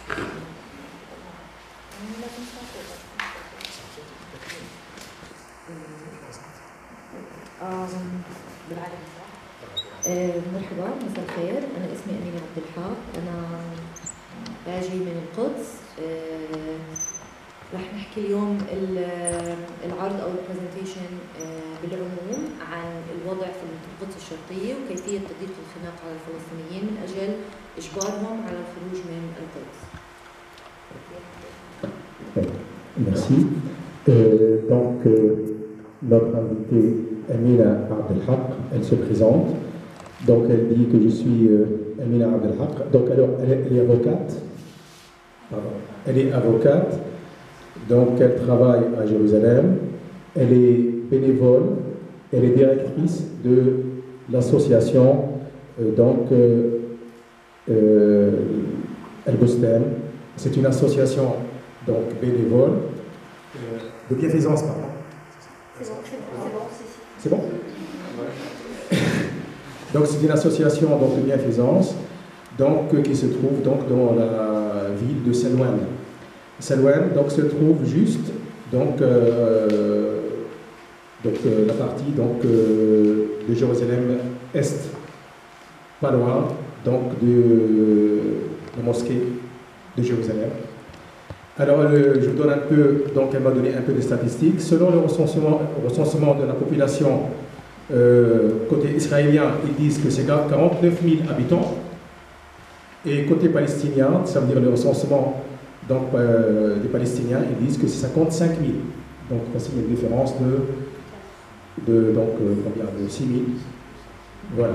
مرحبا، مساء الخير. أنا اسمي أمينة عبد الحق، أنا باجي من القدس. رح نحكي اليوم العرض أو البرزنتيشن بالعموم عن الوضع في القدس الشرقية وكيفية تضييق الخناق على الفلسطينيين من أجل إجبارهم على الخروج من القدس. Merci. Notre invitée Amina Abdelhaq, elle se présente. Donc elle dit que je suis Amina Abdelhaq. Donc alors elle est avocate. Pardon. Elle est avocate. Donc elle travaille à Jérusalem. Elle est bénévole. Elle est directrice de l'association El Bustan. C'est une association donc bénévole de bienfaisance, pardon. C'est bon. Donc c'est une association donc, de bienfaisance qui se trouve donc, dans la ville de Selwan. Selwan donc, se trouve juste la partie de Jérusalem Est, pas loin donc, de la mosquée de Jérusalem. Alors, je vous donne un peu, donc elle m'a donné un peu de statistiques. Selon le recensement de la population côté israélien, ils disent que c'est 49 000 habitants. Et côté palestinien, ça veut dire le recensement des Palestiniens, ils disent que c'est 55 000. Donc, voici une différence de 6 000. Voilà.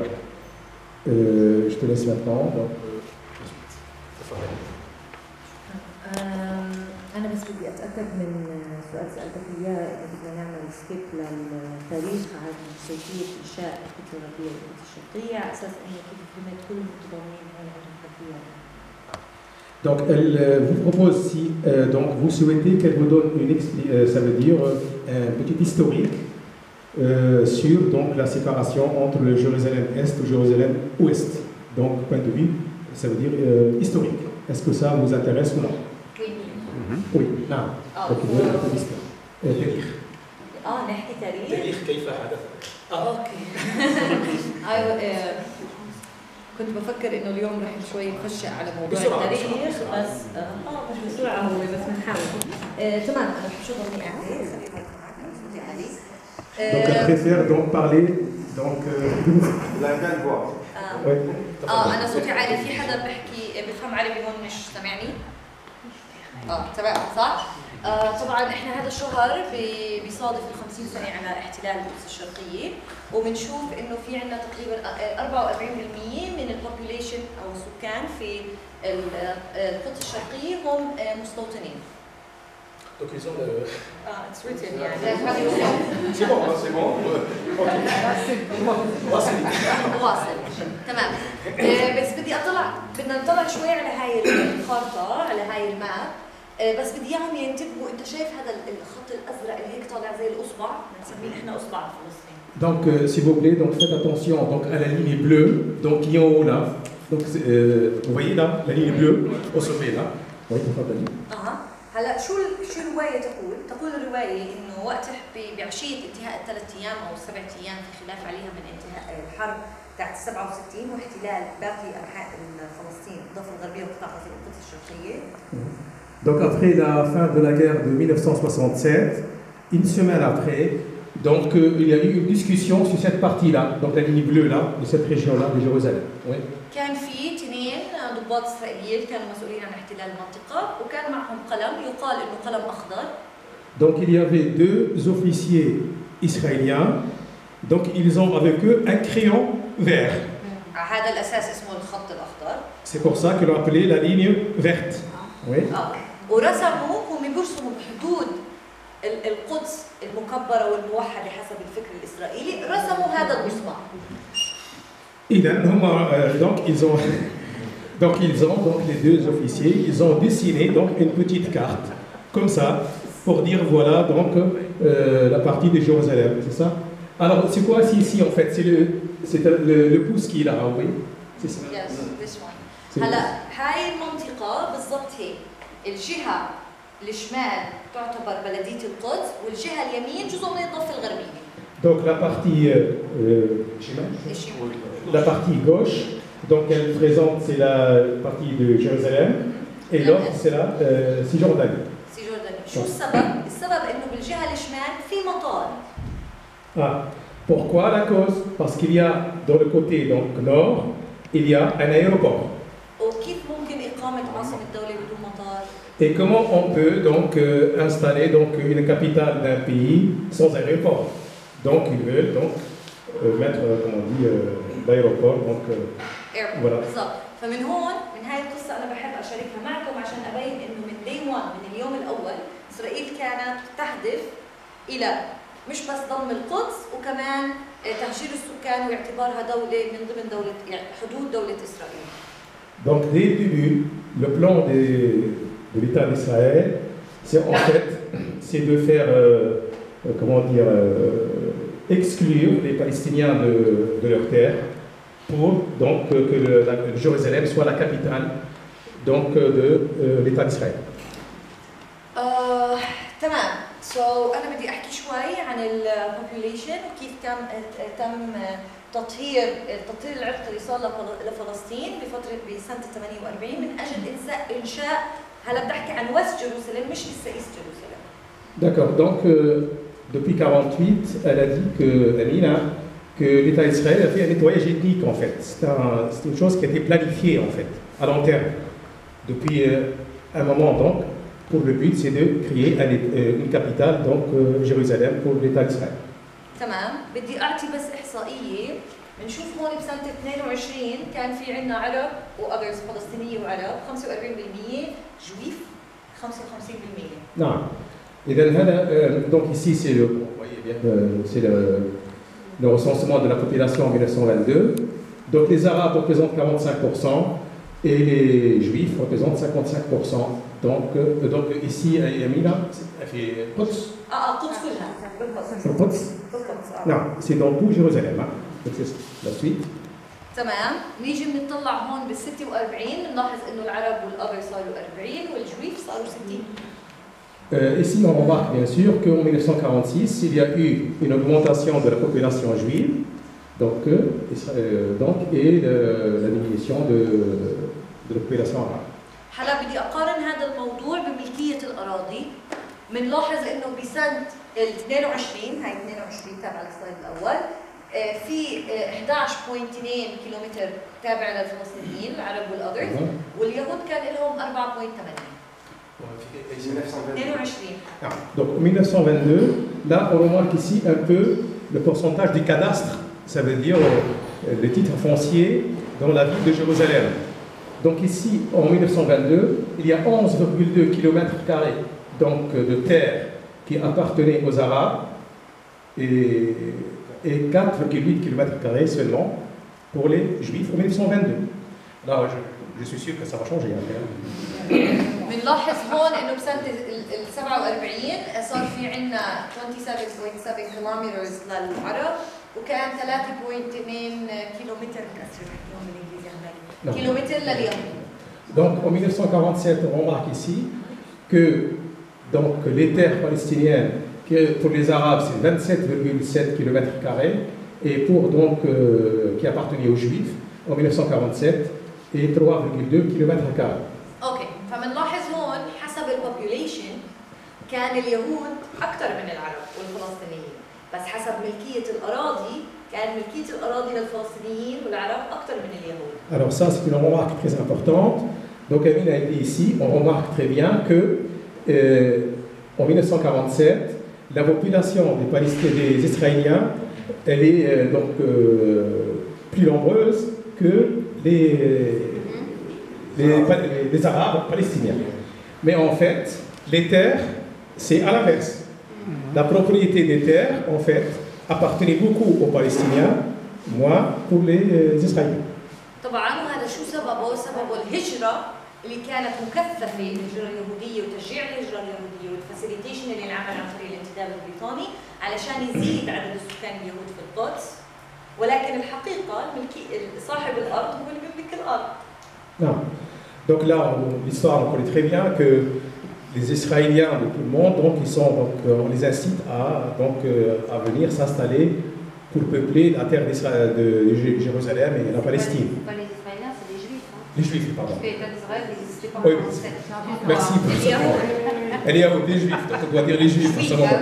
Je te laisse maintenant. أنا بس بدي أتأكد من سؤال سألتك إياه، إذا بدنا نعمل سكيب للتاريخ عن كيفية إنشاء الكتلة الربية للقدس الشرقية على أساس إنه كيف فهمت كل المتضامنين هون عندهم خلفية. Donc elle vous propose si vous souhaitez qu'elle vous donne ça veut dire un petit historique sur donc la séparation entre le Jérusalem Est et Jérusalem Ouest. Donc point de vue, ça veut dire historique. Est-ce que ça vous intéresse ou non? Oui. نعم. تاريخ. نحكي تاريخ. تاريخ كيف حدث. اوكي. كنت بفكر انه اليوم رح شوي نخش على موضوع التاريخ بس مش بسرعه هو بس بنحاول. تمام انا رح شو ضلني قاعده. Donc elle préfère donc parler لا voix. انا صوتي عالي، في حدا بحكي بفهم عربي هون مش سامعني؟ تمام صح؟ طبعا احنا هذا الشهر بيصادف ال 50 سنه على احتلال القدس الشرقيه، وبنشوف انه في عندنا تقريبا 44% من البوبوليشن او السكان في القدس الشرقيه هم مستوطنين. Donc ils ont le... it's written يعني. C'est bon, c'est bon. واصل. تمام. بس بدنا نطلع شوي على هاي الخارطة، على هاي الماب. بس بدي اياهم ينتبهوا، انت شايف هذا الخط الازرق اللي هيك طالع زي الاصبع، بنسميه احنا اصبع فلسطين. Donc s'il vous plaît, donc faites attention donc à la ligne bleue, donc qui est en haut là. Donc vous voyez là la ligne bleue au sommet là. Oui, تفضلي. هلا شو الروايه تقول؟ تقول الروايه انه وقت بعشيه انتهاء الثلاث ايام او السبع ايام في خلاف عليها من انتهاء الحرب تاعت 67 واحتلال باقي انحاء فلسطين الضفه الغربيه وقطاع القدس الشرقيه. Donc après la fin de la guerre de 1967, une semaine après, donc il y a eu une discussion sur cette partie-là, donc la ligne bleue là, de cette région-là de Jérusalem. Oui. كان في اثنين ضباط اسرائيليين كانوا مسؤولين عن احتلال المنطقه وكان معهم قلم يقال انه قلم اخضر. Donc il y avait deux officiers israéliens, donc ils ont avec eux un crayon vert. هذا الاساس اسمه الخط الاخضر. C'est pour ça qu'ils l'ont appelé la ligne verte. Oui. ورسموا هم بيرسموا بحدود القدس المكبره والموحده حسب الفكر الاسرائيلي، رسموا هذا المصباح. Donc ils ont donc les deux officiers, ils ont dessiné donc une petite carte comme ça pour dire voilà donc la partie de Jérusalem, c'est ça. Alors c'est quoi ici en fait? C'est le pouce qui est là, oui. C'est ça. Yes, this one. هلا هاي المنطقة بالضبط هيك، الجهة الشمال تعتبر بلدية القدس والجهة اليمين جزء من الضفة الغربية. Donc la partie gauche, donc elle présente, c'est la partie de Jérusalem, et l'autre c'est la Cisjordanie. شو السبب؟ السبب إنه بالجهة الشمال في مطار. Ah, pourquoi la cause? Parce qu'il y a dans le côté donc nord, il y a un aéroport. وكيف ممكن إقامة عاصمة الدولة بدون مطار؟ Et comment on peut donc installer donc une capitale d'un pays sans aéroport? Donc ils veulent donc mettre comment on dit l'aéroport donc voilà. بالضبط. فمن هون من هاي القصة أنا بحب أشاركها معكم عشان أبين إنه من day one من اليوم الأول إسرائيل كانت تهدف إلى مش بس ضم القدس وكمان تهجير السكان واعتبارها دولة من ضمن دولة يعني حدود دولة إسرائيل. Donc dès le début, le plan de l'État d'Israël, c'est en fait c'est de faire comment dire exclure les Palestiniens de leur terre pour donc que Jérusalem soit la capitale donc de l'État d'Israël. تمام. أنا بدي أحكي شوي عن population وكيف تم تطهير العرق اللي صار لفلسطين بسنة 48 من أجل إنشاء هلا بدي أحكي عن وست جيروسالم مش لسه إيست جيروسالم. D'accord. Donc depuis 48, elle a dit que l'État d'Israël a fait un nettoyage ethnique en fait. C'est une chose qui a été planifiée en fait à long terme depuis un moment donc. Pour le but, c'est de créer une capitale, donc Jérusalem, pour l'État d'Israël. تمام. بدي أعطي بس إحصائية. بنشوف هون بسنة 22 كان في عندنا عرب وأذرز فلسطينية وعرب 45%، جويف 55%. Non. Et donc ici, c'est le recensement de la population en 1922. Donc les Arabes représentent 45% et les Juifs représentent 55%. Donc ici, Yamina, elle fait Quds. Quds كلها. Quds. Non, c'est dans tout Jérusalem. Hein. Donc c'est la suite. تمام. نيجي بنطلع هون بال 46 بنلاحظ انه العرب والأبر صاروا 40 والجويف صاروا 60. Ici, on remarque bien sûr qu'en 1946, il y a eu une augmentation de la population juive, et la diminution de la population arabe. هلا بدي أقارن هذا الموضوع بملكية الأراضي. بنلاحظ إنه بسنة ال 22 هاي 22 تابعة للسلايد الأول في 11.2 كيلومتر تابع للفلسطينيين العرب والأذرز واليهود كان لهم 4.8. 22. Donc en 1922, là on remarque ici un peu le pourcentage du cadastre, ça veut dire les titres fonciers dans la ville de Jérusalem. Donc ici, en 1922, il y a 11,2 km² donc de terre qui appartenait aux Arabes et 4,8 km² seulement pour les Juifs en 1922. Alors je suis sûr que ça va changer. بنلاحظ هون انه بسنه ال 47 صار في عندنا 27.7 كيلومتر للعرب وكان 3.2 كيلومتر كيلومتر لليهود. Donc en 1947, on remarque ici que donc, les terres palestiniennes, pour les Arabes, c'est 27,7 km² et pour donc qui appartenaient aux Juifs en 1947 et 3,2 km². اوكي، فبنلاحظ هون حسب البوبوليشن كان اليهود اكثر من العرب والفلسطينيين، بس حسب ملكيه الاراضي كان ملكيه الاراضي للفلسطينيين والعرب اكثر من اليهود. Alors ça c'est une remarque très importante. Donc Amine a été ici, on remarque très bien que en 1947, la population des Palestiniens, des Israéliens, elle est plus nombreuse que les Arabes palestiniens. Mais en fait, les terres, c'est à l'inverse. La propriété des terres, en fait, appartenait beaucoup aux Palestiniens, moins pour les Israéliens. طبعا وهذا شو سببه؟ سببه الهجرة اللي كانت مكثفة، الهجرة اليهودية وتشجيع الهجرة اليهودية والفاسيليتيشن اللي انعمل عن طريق الانتداب البريطاني علشان يزيد عدد السكان اليهود في القدس، ولكن الحقيقة صاحب الأرض هو اللي بيملك الأرض. Non. Donc là, l'histoire, on connaît très bien que les Israéliens de tout le monde, donc, on les incite à venir s'installer pour peupler la terre de Jérusalem et la Palestine. Pas les Israéliens, c'est les Juifs. Hein. Les Juifs, pardon. Parce que l'État d'Israël n'existait pas Oui. en 1947. Merci pour ça. Elle est les Juifs, donc on doit dire les Juifs. Oui, à ce moment.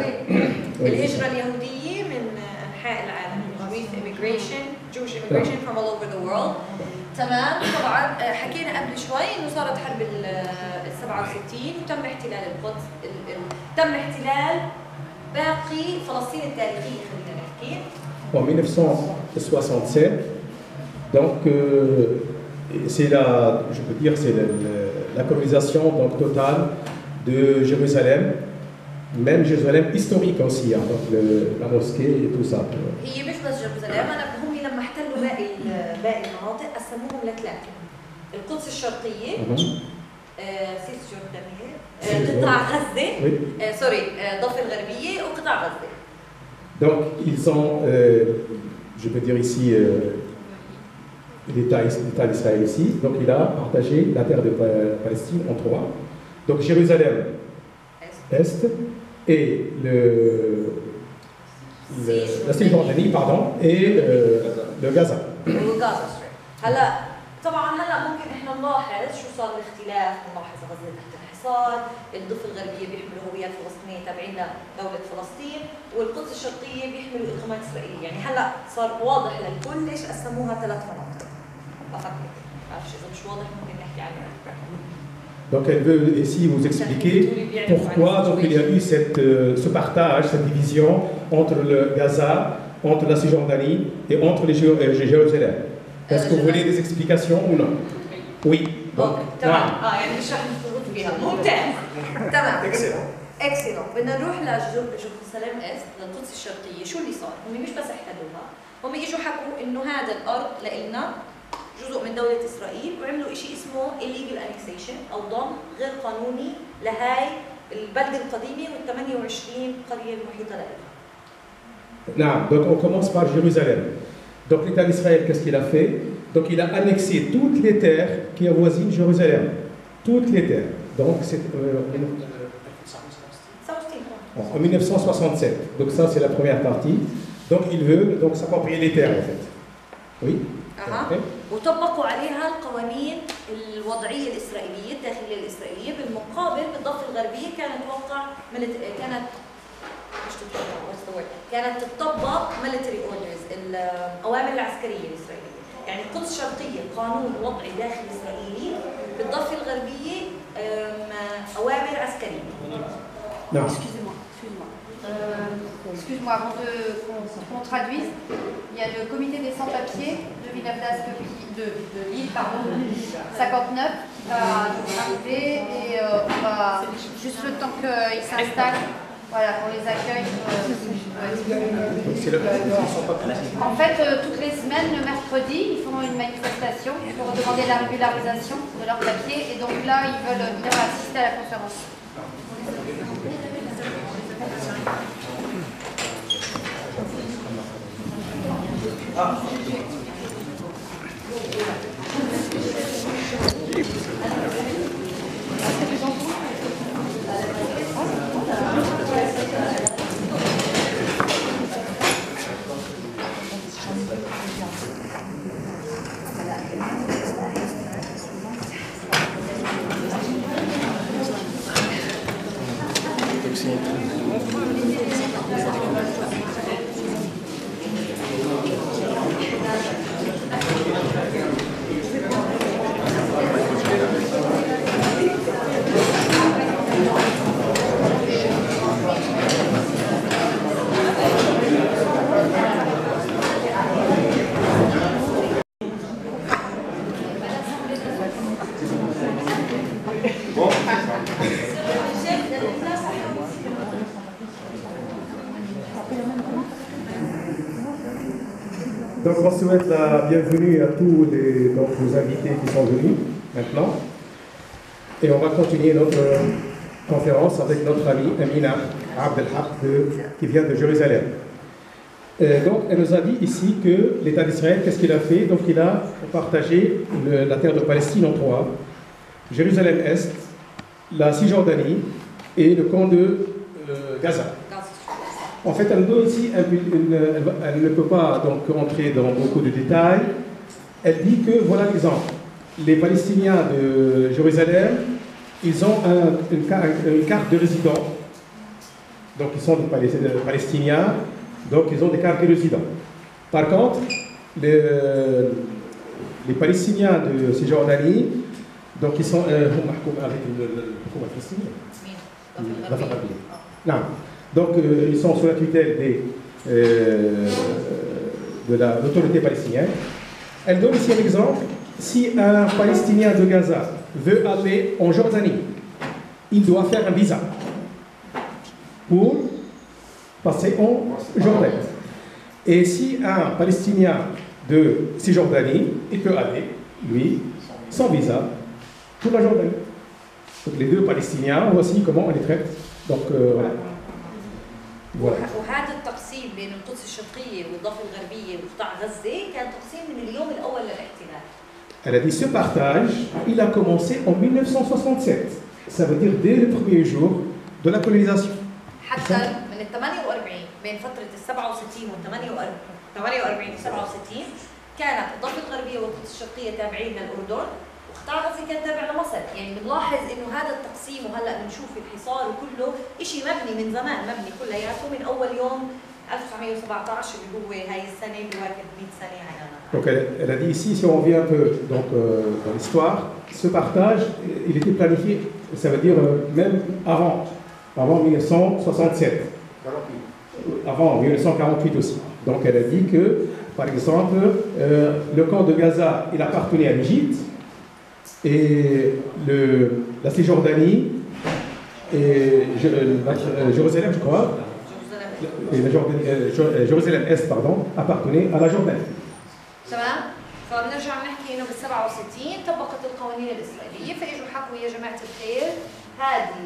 Oui. الهجرة اليهودية من أنحاء العالم. Jewish immigration, Jewish immigration from all over the world. تمام. طبعا حكينا قبل شوي انه صارت حرب ال 67 وتم احتلال القدس، تم احتلال باقي فلسطين التاريخية خلينا نحكي. En 1967, donc c'est je peux dire, c'est la colonisation donc totale de Jérusalem, même Jérusalem historique aussi, hein, donc la mosquée et tout ça. هي مش بس جيروزالem، هم لما احتلوا باقي المناطق قسموهم لثلاثة. القدس الشرقية، قطاع غزة، سوري، الضفة الغربية وقطاع غزة. Donc ils ont, je peux dire ici, l'État d'Israël ici, donc il a partagé la terre de Palestine en trois. Donc Jérusalem Est et la Cisjordanie, pardon, et le Gaza. وغازا هلا طبعا ممكن احنا نلاحظ شو صار الاختلاف، نلاحظ غزة تحت الحصار، الضفة الغربية بيحملوا هويات فلسطينية تابعين لدولة فلسطين، والقدس الشرقية بيحملوا إقامات إسرائيلية، يعني هلا صار واضح للكل ليش قسموها ثلاث مناطق. فقط بعرفش إذا مش واضح ممكن نحكي عنه. Donc elle veut ici vous expliquer pourquoi donc, il y a eu ce partage, cette division entre le Gaza, entre la Cisjordanie et entre les Jérusalem. Est-ce que vous voulez des explications ou non? Oui. Donc, تمام. يعني مش رح نفوت فيها. ممتاز. تمام. اكسلون. بدنا نروح لجيروزالم است، للقدس الشرقية. شو اللي صار؟ هم مش بس احتلوها، هم اجوا حكوا انه هذا الارض لإلنا جزء من دولة إسرائيل، وعملوا شيء اسمه illegal annexation أو ضم غير قانوني لهاي البلدة القديمة وال 28 قرية المحيطة لها. Non, donc on commence par Jérusalem. Donc l'État d'Israël, qu'est-ce qu'il a fait? Donc il a annexé toutes les terres qui avoisinent Jérusalem. Toutes les terres. Donc c'est en 1967. Donc ça c'est la première partie. Donc il veut donc s'approprier les terres en fait. Oui. وطبقوا عليها القوانين الوضعيه الاسرائيليه الداخليه الاسرائيليه، بالمقابل بالضفه الغربيه كانت تطبق ميليتري اوردرز، الاوامر العسكريه الاسرائيليه. يعني القدس الشرقيه قانون وضعي داخلي اسرائيلي، بالضفه الغربيه اوامر عسكريه. Non. Excuse-moi, avant qu'on traduise, il y a le comité des sans-papiers de Villeneuve de Lille, pardon, 59, qui va arriver et on va, juste le temps qu'ils s'installent, voilà, qu'on les accueille. En fait, toutes les semaines, le mercredi, ils font une manifestation pour demander la régularisation de leurs papiers et donc là, ils veulent venir assister à la conférence. Donc on souhaite la bienvenue à tous nos invités qui sont venus maintenant. Et on va continuer notre conférence avec notre amie Amina Abdelhaq qui vient de Jérusalem. Donc elle nous a dit ici que l'État d'Israël, qu'est-ce qu'il a fait? Donc il a partagé la terre de Palestine en trois. Jérusalem-Est, la Cisjordanie et le camp de Gaza. En fait, elle donne ici, elle ne peut pas donc entrer dans beaucoup de détails. Elle dit que, voilà l'exemple, les Palestiniens de Jérusalem, ils ont une carte de résident. Donc ils sont des Palestiniens, donc ils ont des cartes de résident. Par contre, les Palestiniens de Cisjordanie, donc ils sont avec le palestinien. Non. Donc ils sont sous la tutelle de l'autorité palestinienne. Elle donne ici un exemple. Si un Palestinien de Gaza veut aller en Jordanie, il doit faire un visa pour passer en Jordanie. Et si un Palestinien de Cisjordanie, il peut aller, lui, sans visa, pour la Jordanie. Donc les deux Palestiniens, voici comment on les traite. Donc voilà. وهذا التقسيم بين القدس الشرقية والضفة الغربية وقطاع غزة كان تقسيم من اليوم الأول للاحتلال. Elle a dit ce partage, il a commencé en 1967. Ça veut dire dès le premier jour de la colonisation. حتى من ال 48 بين فترة ال 67 وال 48 و 67 كانت الضفة الغربية والقدس الشرقية تابعين للأردن وقطاع غزة كان تابع لمصر، يعني بنلاحظ إنه هذا التقسيم وهلا بنشوف الحصار وكله شيء مبني من زمان، مبني كلياته من أول يوم 1917 اللي هو هاي السنة اللي واكب 100 سنة على. Donc elle a dit ici, si on revient un peu donc, dans l'histoire, ce partage, il était planifié, ça veut dire même avant 1967, avant 1948 aussi. Donc elle a dit que, par exemple, le camp de Gaza, il appartenait à l'Égypte, et la Cisjordanie, et Jérusalem, je crois, et Jérusalem-Est, pardon, appartenait à la Jordanie. تمام؟ فبنرجع بنحكي انه بال 67 طبقت القوانين الاسرائيليه فاجوا حكوا يا جماعه الخير هذه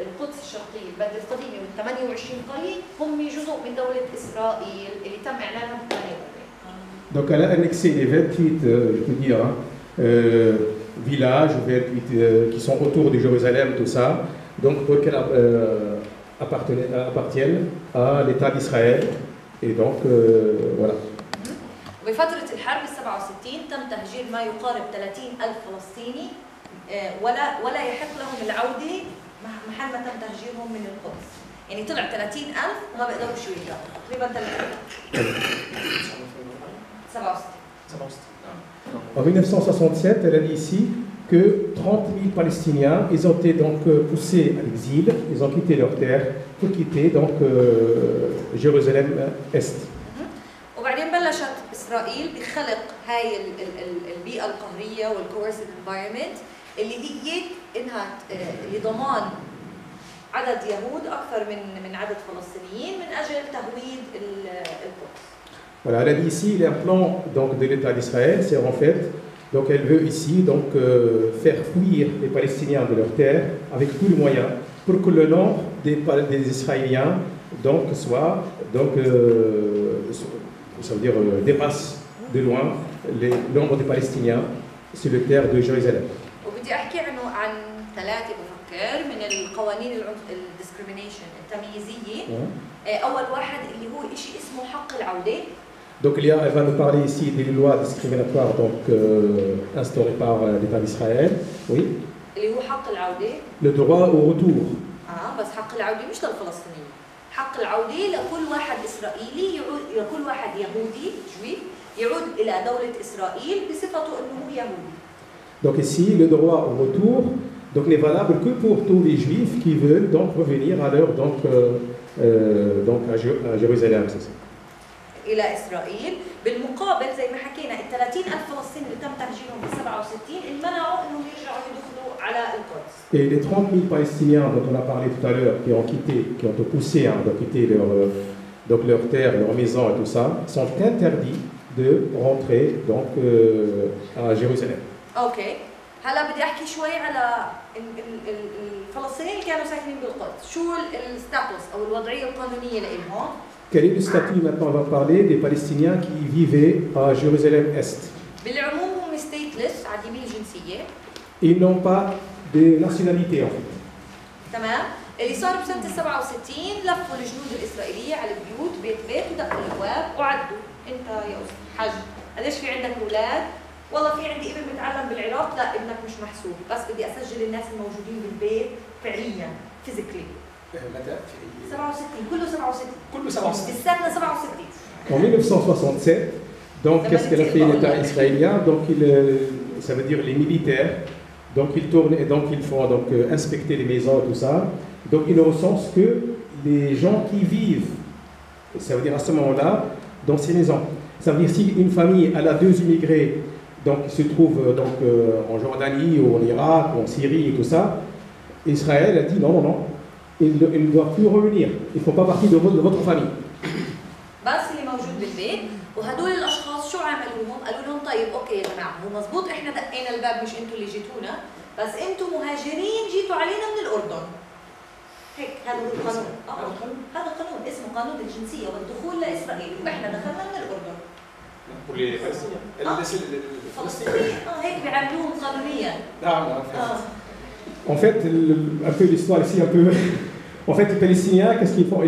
القدس الشرقيه البلد القديمه وال 28 قريه هم جزء من دوله اسرائيل اللي تم اعلانها ب 48. Donc elle a annexé les 28, je peux dire, villages, 28 qui sont autour de Jérusalem, tout ça, donc pour qu'elles appartiennent à l'État d'Israël. Et donc voilà. بفترة الحرب ال 67 تم تهجير ما يقارب 30,000 فلسطيني ولا يحق لهم العودة محل ما تم تهجيرهم من القدس. يعني طلع 30,000 وما بيقدروش يرجعوا، تقريبا 30,000. 67. En 1967, elle a dit ici que 30 000 Palestiniens, ils ont été donc poussés à l'exil, ils ont quitté leur terre pour quitter donc Jérusalem-Est. وبعدين بلشت اسرائيل بخلق هاي البيئه القهريه والكورسيف انفايرمنت اللي هي انها لضمان عدد يهود اكثر من عدد فلسطينيين من اجل تهويد القدس. Voilà, elle a dit ici, il y a un plan donc, de l'État d'Israël, c'est en fait, donc elle veut ici donc, faire fuir les Palestiniens de leur terre avec tous les moyens pour que le nombre des Israéliens donc, soit donc, ça veut dire dépasse de loin le nombre de Palestiniens sur le terre de Jérusalem. وبدي احكي عن ثلاثه بفكر من القوانين الديسكريميشن التمييزيه. اول واحد اللي هو شيء اسمه حق العوده. Donc elle va nous parler ici des lois discriminatoires donc, instaurées par l'État d'Israël. Oui. اللي هو حق العوده. Le droit au retour. بس حق العوده مش للفلسطينيين. حق العودة لكل واحد إسرائيلي يعود لكل واحد يهودي جويف يعود إلى دولة إسرائيل بصفته أنه يهودي. Donc ici le droit au retour donc n'est valable que pour tous les Juifs qui veulent donc revenir à leur donc à Jérusalem, c'est ça. إلى إسرائيل. بالمقابل زي ما حكينا ال 30,000 فلسطيني اللي تم تهجيرهم ب 67 المنعوا إنهم يرجعوا يدخلوا على القدس. Et les 30 000 Palestiniens dont on a parlé tout à l'heure, qui ont quitté, qui ont poussé à quitter leur terre, leur maison et tout ça, sont interdits de rentrer donc, à Jérusalem. Ok. هلا بدي احكي شوي على الفلسطينيين اللي كانوا ساكنين بالقدس، شو الستاتوس او الوضعيه القانونيه لهم؟ Quel est le statut maintenant? On va parler des Palestiniens qui vivaient à Jérusalem-Est. بالعموم هم stateless عديمي الجنسيه. Ils n'ont pas des nationalités en fait. تمام؟ اللي صار بسنة 67 لفوا الجنود الإسرائيلية على البيوت بيت بيت ودقوا الأبواب وعدوا. أنت يا أستاذ حاج قديش في عندك أولاد؟ والله في عندي ابن بيتعلم بالعراق، لا ابنك مش محسوب، بس بدي أسجل الناس الموجودين بالبيت فعليا فيزيكلي. متى؟ 67 كله 67 كله 67 السنة 67. En 1967, donc qu'est-ce qu'elle a fait l'État israélien? Donc ça veut dire les militaires, donc ils tournent et donc ils font donc inspecter les maisons et tout ça. Donc ils ne recensent que les gens qui vivent, ça veut dire à ce moment-là, dans ces maisons. Ça veut dire si une famille elle a deux immigrés, donc qui se trouvent donc en Jordanie ou en Irak ou en Syrie et tout ça, Israël a dit non, ils ne doivent plus revenir, ils ne font pas partie de votre famille. بس اللي موجود بالبيت وهدول الاشخاص شو عملوا لهم؟ قالوا لهم طيب اوكي يا جماعه هو مزبوط احنا دقينا الباب مش انتوا اللي جيتونا، بس انتوا مهاجرين جيتوا علينا من الاردن. هيك هذا هو القانون. هذا قانون اسمه قانون الجنسيه والدخول لاسرائيل، واحنا دخلنا من الاردن. الفلسطينيين هيك بيعاملوهم قانونيا. نعم. En fait, un peu l'histoire ici, un peu. En fait, les Palestiniens, qu'est-ce qu'ils font?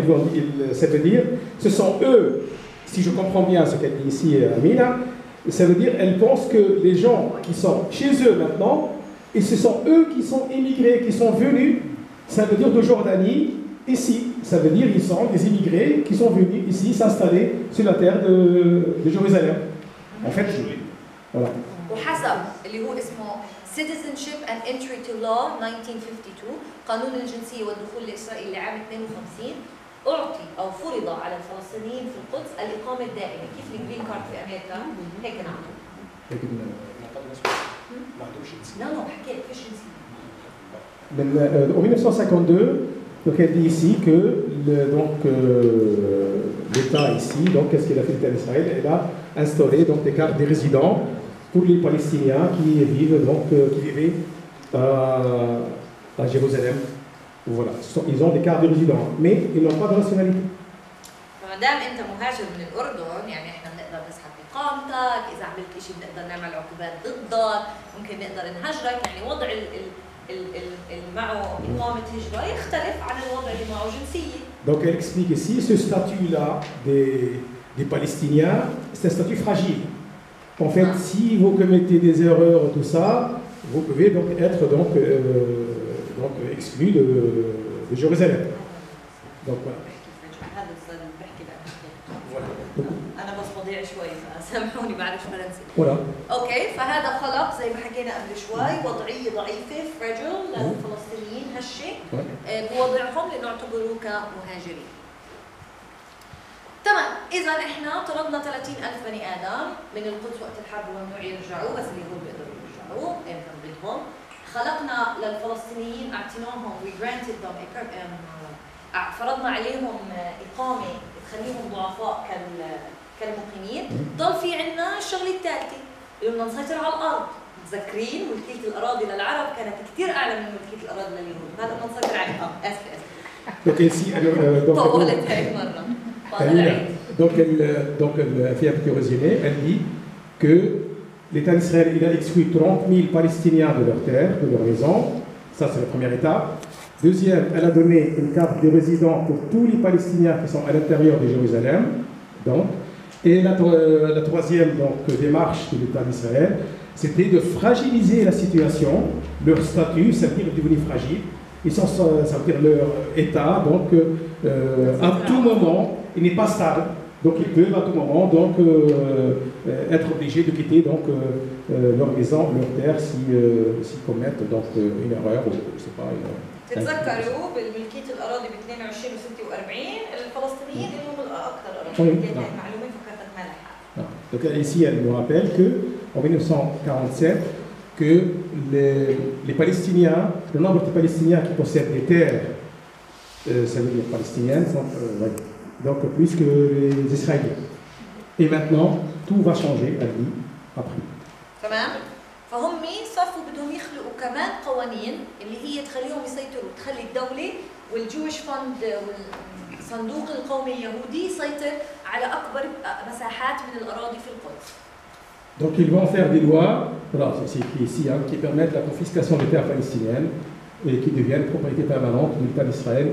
Ça veut dire, ce sont eux, si je comprends bien ce qu'elle dit ici, Amina, ça veut dire, elle pense que les gens qui sont chez eux maintenant, et ce sont eux qui sont immigrés, qui sont venus, ça veut dire de Jordanie, ici. Ça veut dire qu'ils sont des immigrés qui sont venus ici s'installer sur la terre de Jérusalem. En fait, voilà. وحسب اللي هو اسمه Citizenship and Entry to Law 1952 قانون الجنسية والدخول لإسرائيل لعام 52 أعطي أو فرض على الفلسطينيين في القدس الإقامة الدائمة كيف الجرين كارد في أمريكا هيك نعطوا. لا حكيت فيش جنسية. En 1952, donc elle dit ici que l'État ici, donc qu'est-ce qu'il a fait l'État d'Israël? Elle a instauré donc des cartes des résidents pour les Palestiniens qui vivent qui vivaient à Jérusalem. Voilà, ils ont des cartes de résidents, mais ils n'ont pas de nationalité. فما دام انت مهاجر من الاردن يعني احنا بنقدر نسحب اقامتك، اذا عملت شيء بنقدر نعمل عقوبات ضدك، ممكن نقدر نهجرك، يعني وضع اللي معه اقامه هجره يختلف عن الوضع اللي معه جنسيه. Donc elle explique ici ce statut-là des Palestiniens, c'est un statut fragile. En fait, si vous commettez des erreurs, tout ça, vous pouvez donc être exclu de Jérusalem. Donc voilà. أنا بس بضيع شوي فسامحوني بعرف فرنسي. Voilà. أوكي فهذا خلق زي ما حكينا قبل شوي وضعية ضعيفة fragile للفلسطينيين هالشيء بوضعهم لنعتبروا كمهاجرين. تمام، إذا إحنا طردنا 30,000 بني آدم من القدس وقت الحرب وممنوع يرجعوا، بس اليهود بيقدروا يرجعوا إمتى بدهم. خلقنا للفلسطينيين أعطيناهم we granted them فرضنا عليهم إقامة تخليهم ضعفاء كالمقيمين. ضل في عندنا الشغلة الثالثة اللي بدنا نسيطر على الأرض. متذكرين ملكية الأراضي للعرب كانت كثير أعلى من ملكية الأراضي لليهود، هذا بدنا نسيطر عليه. آسفة. Donc ici, طولت هيك مرة. Donc elle fait un petit résumé, elle dit que l'État d'Israël il a exclu 30 000 Palestiniens de leur terre, de leur maison. Ça c'est la première étape. Deuxième, elle a donné une carte de résident pour tous les Palestiniens qui sont à l'intérieur de Jérusalem. Donc, et la troisième démarche de l'État d'Israël, c'était de fragiliser la situation, leur statut, ça veut dire devenu fragile. Ça veut dire leur état, donc à tout moment, il n'est pas stable. Donc ils peuvent à tout moment être obligés de quitter leur maison, leur terre s'ils commettent une erreur ou je sais pas. تتذكروا بالملكية الأراضي ب 22 و 46 الفلسطينيين لهم أكثر أراضي. معلومة فكرتك مالها. Donc ici elle nous rappelle que en 1947 que les Palestiniens, le nombre de Palestiniens qui possèdent des terres, ça veut dire palestiniennes, sont donc plus que les Israéliens. Et maintenant, tout va changer à vie après. تمام؟ فهم صاروا بدهم يخلقوا كمان قوانين اللي هي تخليهم يسيطروا، تخلي الدولة والجويش فند والصندوق القومي اليهودي يسيطر على أكبر مساحات من الأراضي في القدس. Donc ils vont faire des lois voilà, c'est écrit ici, hein, qui permettent la confiscation des terres palestiniennes et qui deviennent propriété permanente de l'État d'Israël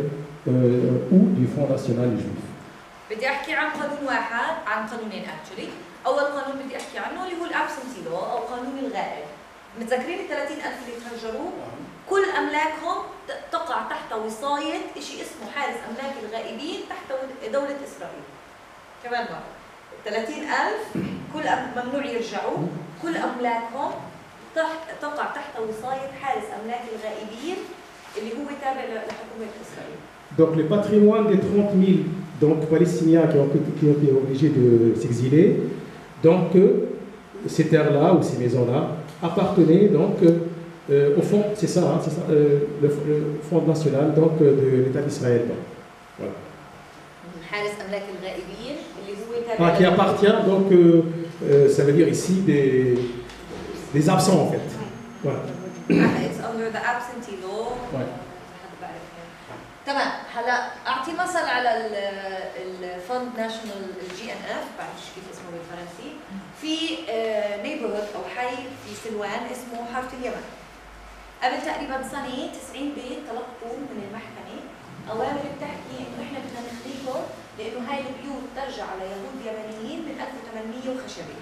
ou du Front National Juif. بدي احكي عن قانون واحد، عن قانونين اكشلي. اول قانون بدي احكي عنه اللي هو الابسنتي لو او قانون الغائب. متذكرين ال 30,000 اللي تهجروه؟ كل املاكهم تقع تحت وصايه شيء اسمه حارس املاك الغائبين تحت دوله اسرائيل. كمان مره 30,000 كل ممنوع يرجعوا، كل املاكهم تقع تحت وصايه حارس املاك الغائبين اللي هو تابع لحكومه اسرائيل. Donc le patrimoine des 30 000 donc, Palestiniens qui ont été obligés de s'exiler, donc ces terres-là ou ces maisons-là appartenaient donc au fond, c'est ça, hein, le Front National donc, de l'État d'Israël. Voilà. Qui appartient donc, ça veut dire ici des absents en fait. Voilà. It's under the absentee law. Ouais. تمام. هلا اعطي مثل على الفند ناشونال الجي ان اف، بعرفش كيف اسمه بالفرنسي، في نيبرهود او حي في سلوان اسمه حاره اليمن. قبل تقريبا سنه 90 بيت تلقوا من المحكمه اوامر بتحكي انه احنا بدنا نخليكم لانه هاي البيوت ترجع على يهود يمنيين من 1800 وخشبه.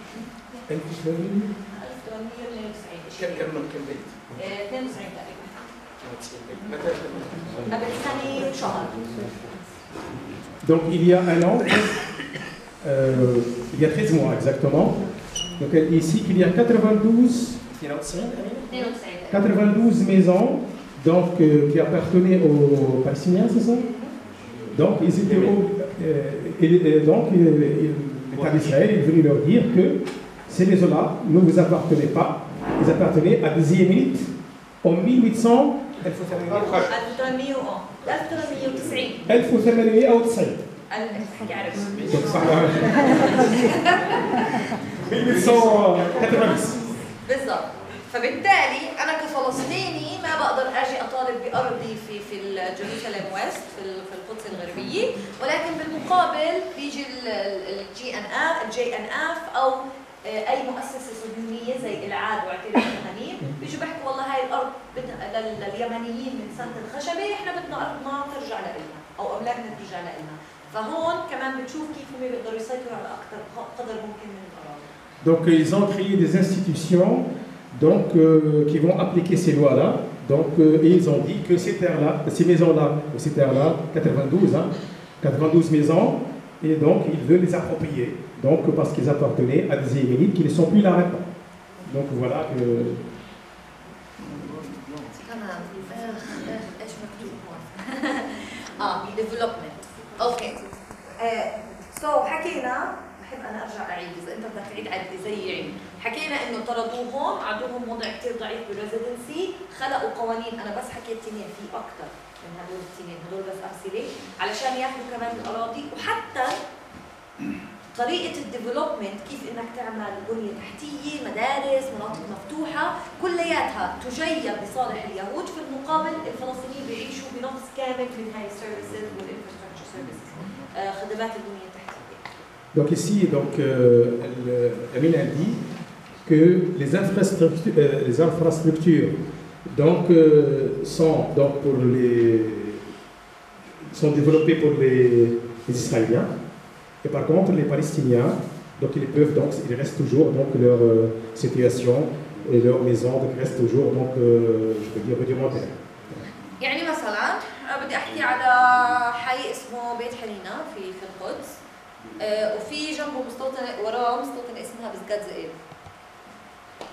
1892 كم بيت؟ 92 تقريبا. قبل سنه وشهر. Donc il y a un an, il y a 13 mois exactement, donc ici il y a 92 maisons donc, qui appartenaient aux Palestiniens, c'est ça? Donc ils étaient donc l'État d'Israël est venu leur dire que ces maisons-là ne vous appartenaient pas, ils appartenaient à des Yéménites en 1800. 1890 بالضبط. فبالتالي انا كفلسطيني ما بقدر اجي اطالب بارضي في الجيروسالم ويست في القدس الغربيه، ولكن بالمقابل بيجي الجي ان اف او اي مؤسسه صهيونيه زي العاد واعتراف الغنيم بيجوا بيحكوا والله هاي الارض لليمنيين من سنه الخشبه، احنا بدنا ارضنا ترجع لنا او املاكنا ترجع لنا. فهون كمان بتشوف كيف هم بيقدروا يسيطروا على اكثر قدر ممكن من الاراضي. Donc ils ont créé des institutions donc, qui vont appliquer ces lois-là. Donc et ils ont dit que ces terres-là, ces maisons-là, ces terres-là, 92, hein, 92 maisons, et donc ils veulent les approprier. Donc parce qu'ils appartenaient à des Yéménites qui ne sont plus là maintenant. Donc voilà que. development. اوكي. حكينا، بحب انا ارجع اعيد اذا انت بدك تعيد عد زي عيد. حكينا انه طردوهم، عندهم وضع كثير ضعيف بالريزيدنسي، خلقوا قوانين، انا بس حكيت تنين في اكثر من هدول التنين، هدول بس امثله علشان ياخذوا كمان الاراضي، وحتى طريقه الديفلوبمنت كيف انك تعمل بنيه تحتيه، مدارس، مناطق مفتوحه، كلياتها تجيب بصالح اليهود، في المقابل الفلسطينيين بيعيشوا بنقص كامل من هاي السيرفيسز والانفراستراكشر سيرفيسز، خدمات البنيه التحتيه. Donc ici, donc, Amine a dit que les infrastructures donc, sont développées pour les Israéliens, et par contre les Palestiniens, donc ils restent toujours donc leur situation et leur maison donc restent toujours donc je peux dire rudimentaires. يعني مثلا بدي احكي على حي اسمه بيت حنينه في القدس، وفي جنبه مستوطنه، وراه مستوطنه اسمها بسكات زئيب.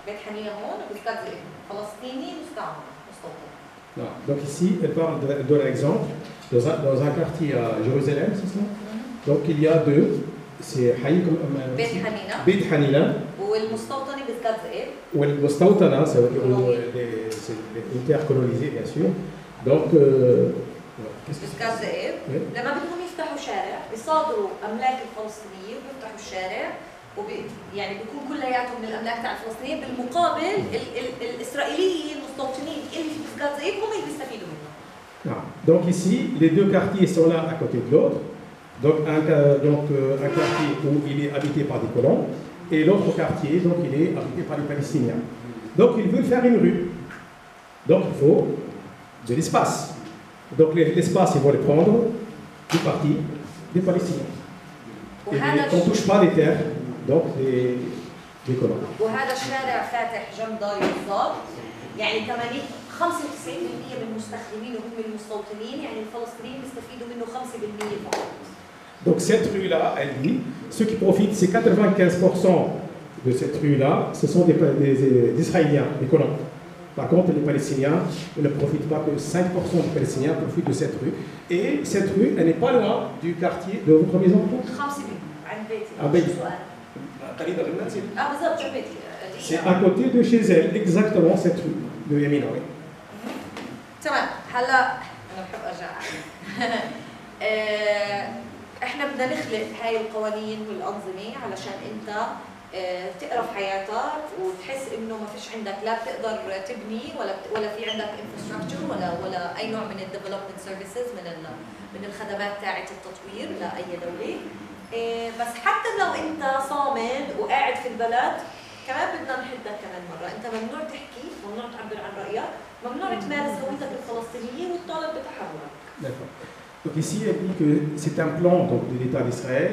بيت حنينه هون وبسكات زئيب، فلسطيني مستعمر مستوطن. Non. Donc ici, elle parle d'un exemple dans un quartier à Jérusalem, c'est ça? Donc il y a deux, c'est بيت حنينه. بيت حنينه. والمستوطنه بسكات زئيب. والمستوطنه ça veut dire c'est les terres colonisées bien sûr. Donc بسكات زئيب. لما بدهم يفتحوا شارع بيصادروا املاك الفلسطينيين وبيفتحوا الشارع يعني بيكون كلياتهم من الاملاك تاع الفلسطينيين، بالمقابل الاسرائيليين المستوطنين اللي في بسكات زئيب هم اللي بيستفيدوا منه. نعم. Donc ici les deux quartiers sont l'un à côté de l'autre. Donc un quartier où il est habité par des colons et l'autre quartier donc il est habité par les Palestiniens. donc ils veulent faire une rue. Donc il faut de l'espace. Donc l'espace, ils vont le prendre du parti des Palestiniens. Et on ne touche pas les terres, donc des colons. وهذا الشارع فاتح جنب دار النصاب، يعني 95% من المستخدمين هم المستوطنين، يعني الفلسطينيين بيستفيدوا منه 5% فقط. Donc cette rue-là, elle dit, ceux qui profitent, c'est 95% de cette rue-là, ce sont des Israéliens, des colons. Par contre, les Palestiniens ne profitent pas, que 5% des Palestiniens profitent de cette rue. Et cette rue, elle n'est pas loin du quartier de votre maison. 5% عند بيتي. À Beyt. بالضبط جنب بيتي. C'est à côté de chez elle, exactement cette rue de Yamina. Oui. تمام، هلا انا بحب ارجع. احنا بدنا نخلق هاي القوانين والانظمه علشان انت تقرا في حياتك وتحس انه ما فيش عندك لا بتقدر تبني ولا في عندك انفراستراكشر ولا اي نوع من الديفلوبمنت سيرفيسز من الخدمات تاعت التطوير لاي دوله. بس حتى لو انت صامد وقاعد في البلد كمان بدنا نحدك كمان مره، انت ممنوع تحكي، ممنوع تعبر عن رايك، ممنوع تمارس هويتك الفلسطينيه وتطالب بتحررك. D'accord. Donc ici, elle dit que c'est un plan donc, de l'État d'Israël,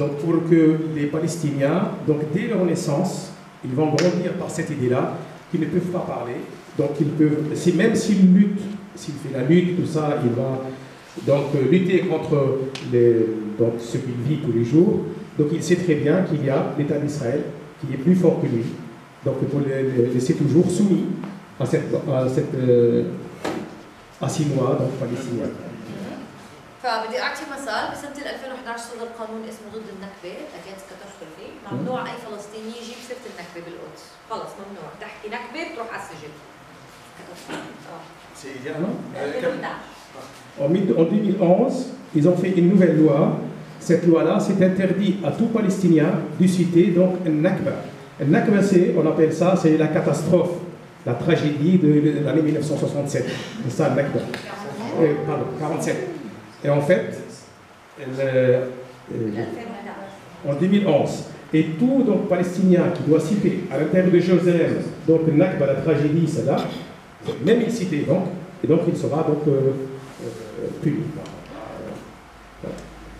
donc pour que les Palestiniens, donc dès leur naissance, ils vont grandir par cette idée-là, qu'ils ne peuvent pas parler, donc ils peuvent, même s'ils luttent, s'il fait la lutte, tout ça, il va donc lutter contre donc, ce qu'il vit tous les jours. Donc il sait très bien qu'il y a l'État d'Israël qui est plus fort que lui, donc il faut les laisser toujours soumis à ces lois donc, palestiniennes. فبدي اعطي مثال، بسنه 2011 صدر قانون اسمه ضد النكبه against catastrophe، ممنوع اي فلسطيني يجيب سيره النكبه بالقدس، خلص ممنوع، تحكي نكبه بتروح على السجن. C'est idéalement. En 2011, ils ont fait une nouvelle loi. Cette loi-là, c'est interdit à tout Palestinien de citer donc un Nakba. Un Nakba, on appelle ça, c'est la catastrophe, la tragédie de l'année 1967. C'est ça, le Nakba. Pardon, 47. Et en fait, en 2011, et tout donc, Palestinien qui doit citer à l'intérieur de Jérusalem, donc le Nakba, la tragédie, celle-là, même il citait donc, et donc il sera donc puni.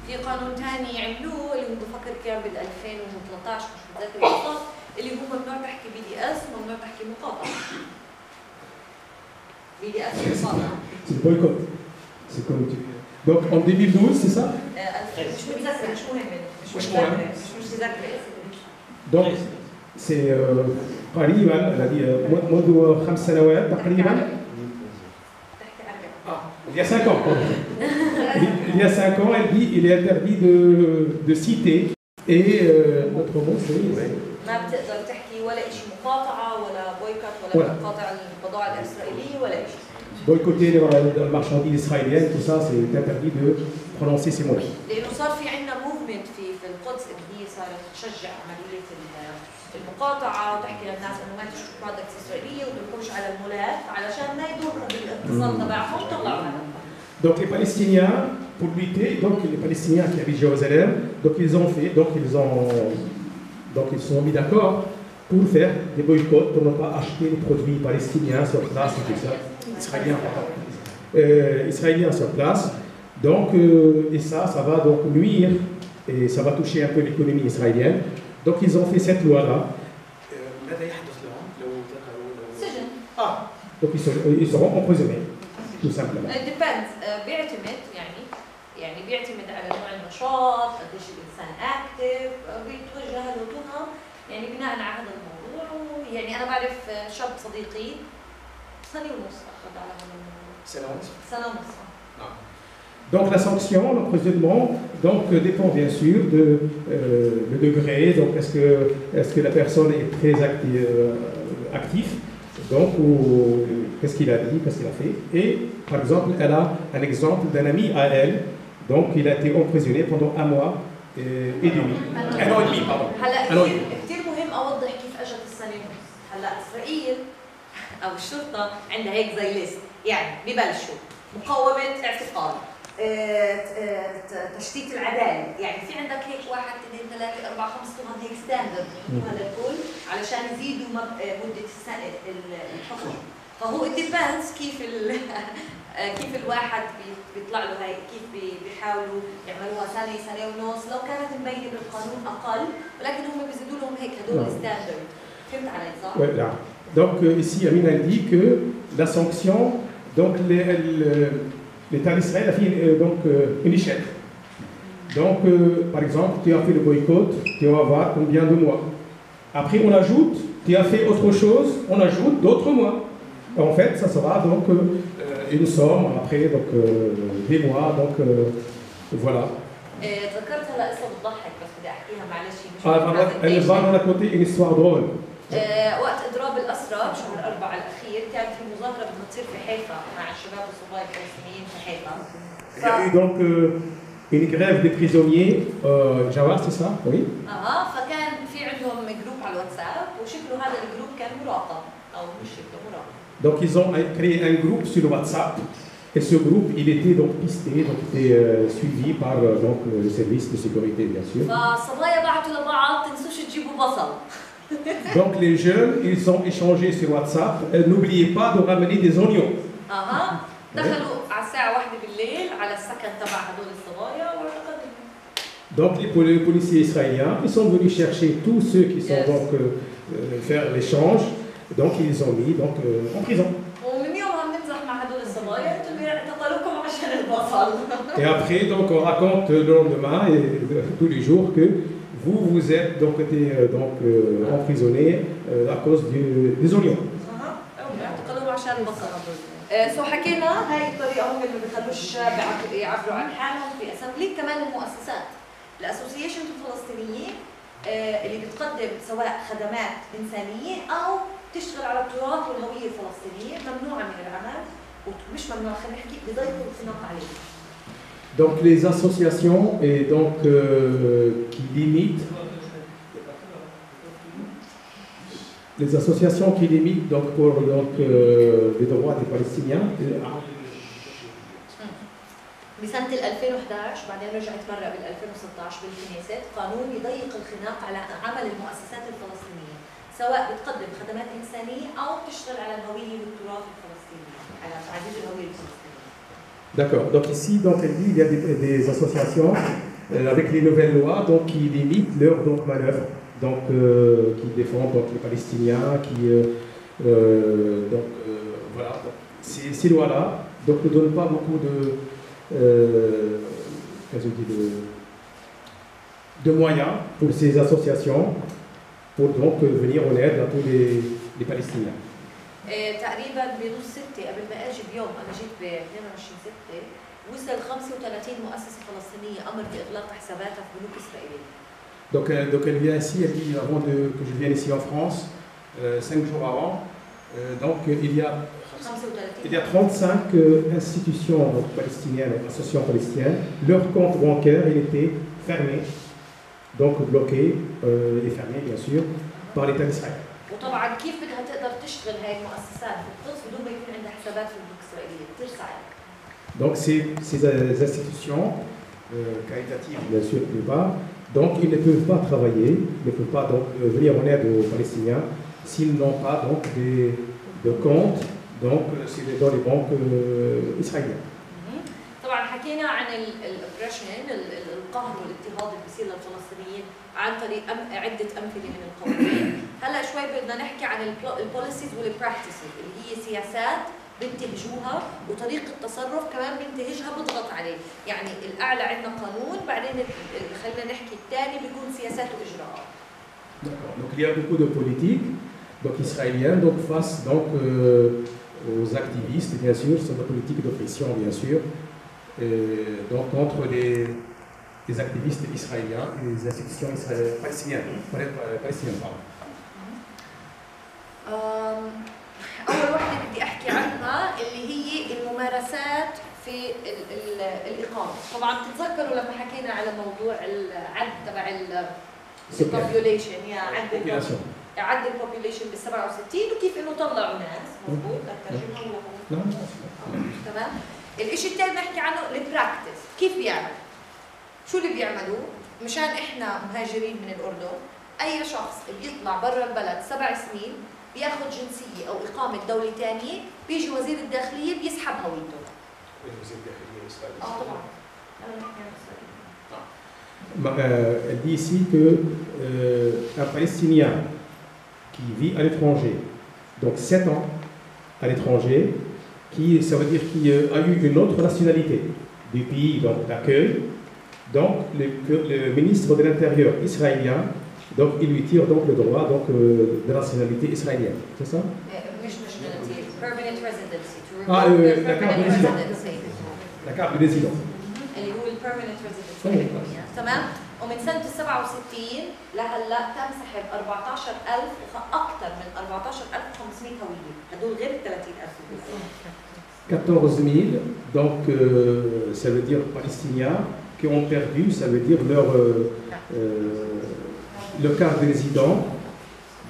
في قانون ثاني عملوه اللي هو بفكر كان بال 2013 مش متذكر بالضبط، اللي هو ممنوع تحكي بي دي اس، ممنوع تحكي مقاطعه. بي دي اس مقاطعه. C'est le boycott. C'est comme tu... Donc en 2012, c'est ça? مش متذكره، مش مهم، مش متذكره. Donc c'est قريبا الذي منذ 5 سنوات تقريبا. Il y a 5 ans. Il y a 5 ans, elle dit il est interdit de citer et notre mot c'est. ما بتقدر تحكي ولا شيء مقاطعه ولا بويكوت ولا تقاطع البضائع الاسرائيليه ولا شيء. Boycotter les marchandises israéliennes, tout ça, c'est interdit de prononcer ces mots. لانه صار في عندنا موفمنت في القدس اللي هي صارت تشجع عمليه المقاطعه وتحكي للناس انه ما تشتروا برودكتس اسرائيليه وتروحوش على المولات علشان ما يضروا بالاقتصاد تبعهم طلعوا هذا. Donc les Palestiniens, pour lutter, donc les Palestiniens qui habitent Jérusalem, donc ils ont fait, donc ils sont mis d'accord pour faire des boycotts, pour ne pas acheter les produits palestiniens sur place et tout ça, israéliens sur place. Donc, et ça va donc nuire et ça va toucher un peu l'économie israélienne. Donc ils ont fait cette loi-là. Donc ils seront emprisonnés, tout simplement. It depends. بيعتمد على نوع النشاط، قديش الانسان اكتف، بيتوجه له تهم يعني بناء على هذا الموضوع. يعني انا بعرف شاب صديقي سنة ونص اخذ على هذا الموضوع. سنة ونص. Donc la sanction, l'emprisonnement, donc dépend bien sûr de le degré. Donc est-ce que la personne est très active, donc ou qu'est-ce qu'il a dit, qu'est-ce qu'il a fait. Et par exemple, elle a un exemple d'un ami à elle, donc il a été emprisonné pendant 1 mois et demi. 1 an et demi, pardon. هلا كثير مهم اوضح كيف اجت السنة ونص. هلا اسرائيل او الشرطة عندها هيك زي ليست، يعني ببلشوا مقاومة اعتقال. تشتيت العداله، يعني في عندك هيك 1 2 3 4 5 طبعا هيك ستاندرد هذا الكل علشان يزيدوا مده الحكم. فهو ديبيندز كيف الواحد بيطلع له هاي، كيف بيحاولوا يعملوها سنه سنه ونص لو كانت مبينه بالقانون اقل، ولكن هم بيزيدوا لهم هيك هدول الستاندرد. فهمت علي صح؟ Oui, là. Donc ici, Amine a dit que la sanction, donc l'État d'Israël a fait donc, une échelle. Donc, par exemple, tu as fait le boycott, tu vas avoir combien de mois. Après, on ajoute, tu as fait autre chose, on ajoute d'autres mois. En fait, ça sera donc une somme, après donc, des mois, donc voilà. ذكرت هلا قصه بتضحك بس بدي احكيها معلش Elle va nous raconter une histoire drôle. وقت اضراب الاسرى بشهر 4 الاخير كان في مظاهره بدها تصير في حيفا مع الشباب والصبايا الفلسطينيين في حيفا. Il y a eu donc une grève des prisonniers, Jawar, c'est ça? Oui. فكان في عندهم جروب على الواتساب وشكله هذا الجروب كان مراقب او مش شكله مراقب. Donc ils ont créé un groupe sur le WhatsApp et ce groupe il était donc pisté, donc était suivi par donc le service de sécurité bien sûr. فالصبايا بعثوا لبعض تنسوش تجيبوا بصل. Donc les jeunes ils ont échangé sur WhatsApp. N'oubliez pas de ramener des oignons. دخلوا على الساعة 1 بالليل على السكن تبع هدول الصبايا واعتقلوا. Donc les policiers israéliens ils sont venus chercher tous ceux qui sont donc faire l'échange. Donc ils les ont mis donc en prison. ومن يومها بنمزح مع هدول الصبايا انتم اعتقلوكم عشان البصل. Et après donc on raconte le lendemain et tous les jours que vous êtes donc été emprisonnés à cause des oignons. اعتقلوهم عشان البصل. سو حكينا هاي الطريقه هم اللي ما بيخلوش يعبروا عن حالهم في اسامبلي. كمان المؤسسات الاسوسيشن الفلسطينيين اللي بتقدم سواء خدمات انسانيه او تشتغل على التراث والهويه الفلسطينيه ممنوعه من العمل، ومش ممنوع خلينا نحكي بضيقوا الخناق عليهم. Donc les associations et donc qui limitent les associations qui limitent donc pour donc les droits des Palestiniens. بسنة 2011 بعدين رجعت مرة بال 2016 بالكنيست قانون يضيق الخناق على عمل المؤسسات الفلسطينية سواء بتقدم خدمات إنسانية أو تشتغل على الهوية والتراث الفلسطيني، على تعزيز الهوية الفلسطينية. D'accord. Donc ici, donc elle dit il y a des associations avec les nouvelles lois donc qui limitent leurs donc manœuvres, donc qui défendent donc les Palestiniens, qui donc voilà. Donc, ces lois-là donc ne donnent pas beaucoup de moyens pour ces associations pour donc venir en aide à tous les Palestiniens. تقريبا بنص 6 قبل ما اجي بيوم انا جيت ب 22/6 وصل 35 مؤسسه فلسطينيه امر باغلاق حساباتها في بنوك اسرائيليه. Donc elle vient ici, elle dit avant que je vienne ici en France, 5 jours avant, donc il y a 35 institutions donc, palestiniennes, associations palestiniennes, leur compte bancaire il était fermé, donc bloqué et fermé bien sûr par l'État d'Israël. وطبعا كيف بدها تقدر تشتغل هاي المؤسسات في القدس بدون ما يكون عندها حسابات في البنوك الاسرائيليه، كثير صعب. Donc ces institutions caritatives bien sûr plus bas, donc ils ne peuvent pas travailler, ne peuvent pas donc venir en aide aux Palestiniens s'ils n'ont pas donc de comptes donc c'est dans les banques israéliennes. طبعا حكينا عن الاوبريشن القهر والاضطهاد اللي بيصير للفلسطينيين عن طريق عده امثله من القوانين. هلا شوي بدنا نحكي عن البوليسيز والبراكتسز اللي هي سياسات بنتهجوها وطريقه تصرف كمان بنتهجها بضغط عليه، يعني الاعلى عندنا قانون بعدين خلينا نحكي الثاني بيكون سياسات واجراءات. D'accord. Donc il y a beaucoup de politiques donc israéliennes donc face donc aux activistes bien sûr, c'est une politique d'oppression bien sûr. Donc entre les activistes israéliens et les institutions palestiniennes. أول واحدة بدي أحكي عنها اللي هي الممارسات في الإقامة. طبعا بتتذكروا لما حكينا على موضوع العد تبع البوبيوليشن، يا عد البوبيوليشن بال 67 وكيف إنه طلعوا ناس، مضبوط؟ بدك ترجمها ولا تمام؟ الشيء الثاني بنحكي عنه البراكتس، كيف بيعمل؟ شو اللي بيعملوه؟ مشان احنا مهاجرين من الاردن، اي شخص بيطلع برا البلد 7 سنين بياخذ جنسيه او اقامه دوله ثانيه، بيجي وزير الداخليه بيسحب هويته. وزير الداخليه اسرائيل. طبعا. Elle dit ici qu'un Palestinien qui vit à l'étranger, donc 7 ans à l'étranger, ça veut dire qu'il a eu une autre nationalité du pays d'accueil, donc le ministre de l'Intérieur israélien, donc il lui tire donc le droit de nationalité israélienne, c'est ça? Permanent residency. La carte de résident. La carte de résident. اللي هو البيرمننت ريزيدنس تمام. ومن سنه 67 لهلا تم سحب 14,000 اكثر من 14,500 هويه، هدول غير ال 30,000. 14 000, donc ça veut dire palestiniens qui ont perdu, ça veut dire le carte de résident,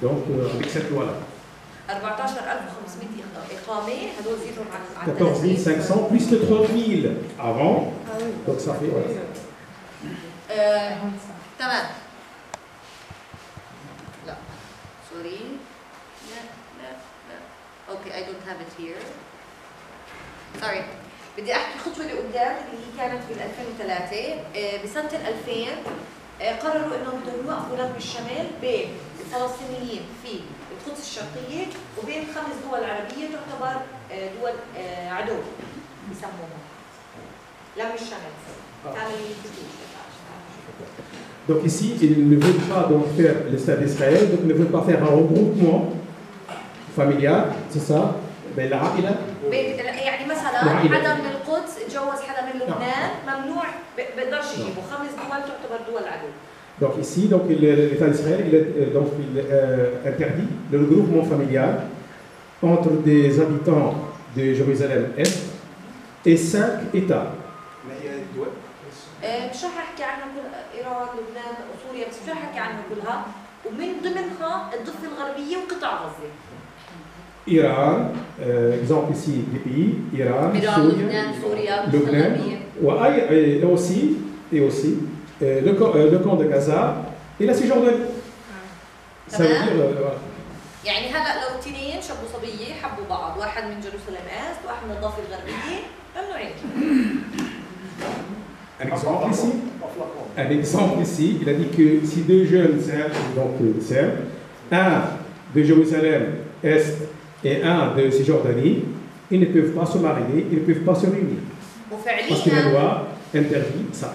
donc avec cette loi-là. 14,500 إقامة هدول زيدهم عن 14 500 plus le 30 000 avant, donc ça fait voilà. تمام. لا سوري لا اوكي I don't have it here. sorry. بدي احكي الخطوة اللي قدام اللي هي كانت بال 2003. بسنة 2000 قرروا انهم بدهم يوقفوا نظم الشمال بين الفلسطينيين في القدس الشرقية وبين 5 دول عربية تعتبر دول عدو يسموها لم الشمال. Donc ici, ils ne veulent pas donc faire l'État d'Israël, donc ils ne veulent pas faire un regroupement familial, c'est ça? بين العائلة. يعني مثلا حدا من القدس اتجوز حدا من لبنان ممنوع بيقدرش يجيبه، 5 دول تعتبر دول عدو. Donc ici, donc l'État d'Israël, il interdit le regroupement familial entre des habitants de Jérusalem-Est et 5 États. ما هي الدول؟ مش رح احكي عنها كل ايران، لبنان، وسوريا، بس مش رح احكي عنها كلها، ومن ضمنها الضفة الغربية وقطاع غزة. Iran, exemple ici des pays, Iran, Lubnan, et aussi le camp de Gaza et la Cisjordanie. Ça veut dire voilà. يعني هلا لو اثنين شاب وصبية حبوا بعض، واحد من جيروسالم است وواحد من الضفة الغربية، ممنوعين. Un exemple ici, il a dit que si 2 jeunes serbes, un de Jérusalem-Est et un de Cisjordanie, ils ne peuvent pas se marier, ils ne peuvent pas se réunir. Parce que la loi interdit ça.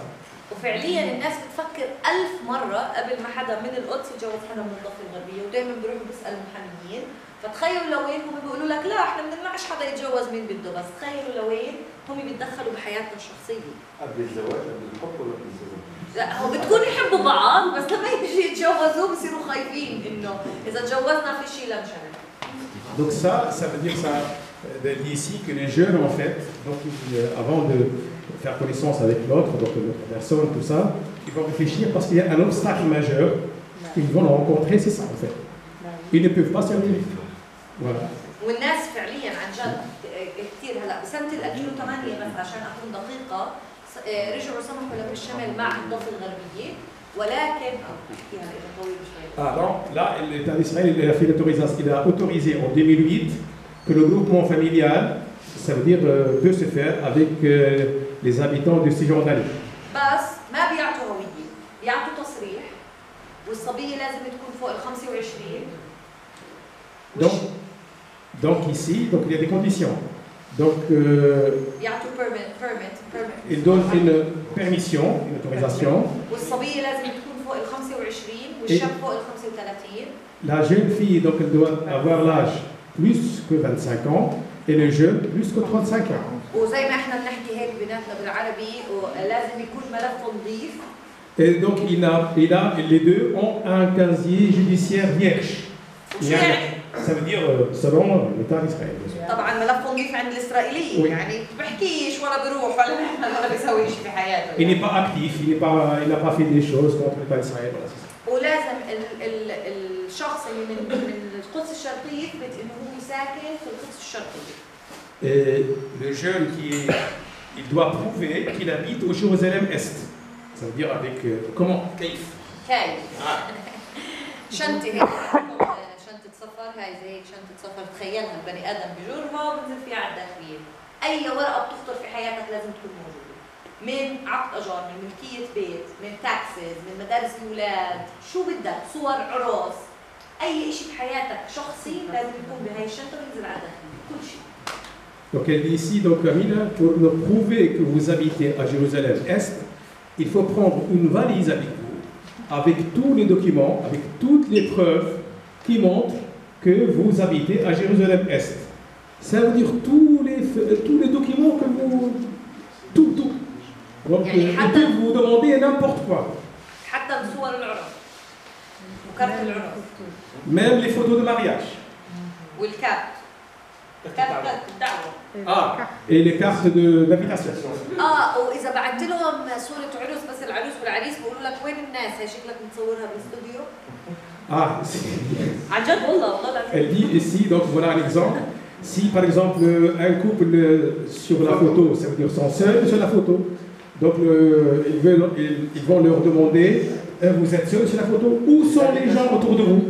وفعليا الناس بتفكر 1000 مرة قبل ما حدا من القدس يتجوز حدا من الضفة الغربية، ودائما بيروحوا بيسألوا محاميين، فتخيلوا لوين هم بيقولوا لك لا احنا ما بنمنعش حدا يتجوز مين بده، بس تخيلوا لوين هم بيتدخلوا بحياتنا الشخصية. قبل الزواج قبل الحب ولا قبل الزواج؟ لا هو بتكون يحبوا بعض بس لما يجي يتجوزوا بصيروا خايفين انه اذا تجوزنا في شيء لا مشان. Donc ça veut dire ça ici que les jeunes en fait, donc avant de faire connaissance avec l'autre, donc notre personne, tout ça, ils vont réfléchir parce qu'il y a un obstacle majeur qu'ils vont rencontrer, c'est ça en fait. Ils ne peuvent pas se réunir. Voilà. والناس فعليا عن جد كثير هلا بسنه 2008 بس عشان اكون دقيقه رجعوا سمحوا لهم الشمال مع الضفه الغربيه ولكن donc là l'État d'Israël il a fait l'autorisation, il a autorisé en 2008 que le groupement familial, ça veut dire peut se faire avec les habitants de Cisjordanie. بس ما بيعطوا هويه، بيعطوا تصريح والصبيه لازم تكون فوق ال 25. Donc ici, donc il y a des conditions. Donc بيعطوا permit. Il donne une permission, une autorisation. والصبيه لازم تكون فوق ال 25 والشاب فوق ال 35. La jeune fille donc elle doit avoir l'âge plus que 25 ans et le jeune plus que 35 ans. وزي ما احنا بنحكي هيك بيناتنا بالعربي ولازم يكون ملفه نظيف. Et donc les deux ont un casier judiciaire vierge. Ça veut dire selon l'État d'Israël. طبعا ملفه نظيف عند الاسرائيليين يعني بحكيش ولا بيروح ولا بيسوي شيء في حياته. Il n'est pas actif, il n'a pas fait des choses contre l'État d'Israël. ولازم الشخص اللي من القدس الشرقيه يثبت انه هو ساكن في القدس الشرقيه. Et le jeune il doit prouver qu'il habite au Jérusalem-Est. Ça veut dire avec comment كيف كيف شنطة هيك شنطة سفر هاي زي هيك شنطة سفر تخيلها البني آدم بجرها وبنزل فيها على الداخلية. أي ورقة بتخطر في حياتك لازم تكون موجودة. من عقد أجار، من ملكية بيت، من تاكسز، من مدارس الأولاد، شو بدك، صور عراس، أي شيء بحياتك شخصي لازم يكون بهاي الشنطة وينزل على الداخلية، كل شيء. Donc elle dit ici, donc Amina, pour nous prouver que vous habitez à Jérusalem-Est, il faut prendre une valise avec vous, avec tous les documents, avec toutes les preuves qui montrent que vous habitez à Jérusalem-Est. Ça veut dire tous les documents que vous... Tout. Donc il peut vous demander n'importe quoi. Même les photos de mariage. Et les cartes d'invitation. وإذا بعت لهم صورة عروس بس العروس والعريس بيقولوا لك وين الناس؟ هي شكلك متصورها بالاستوديو؟ عن جد والله Elle dit ici, donc voilà un exemple. Si par exemple un couple sur la photo, ça veut dire sont seuls sur la photo, donc ils vont leur demander vous êtes seuls sur la photo? Où sont les gens autour de vous?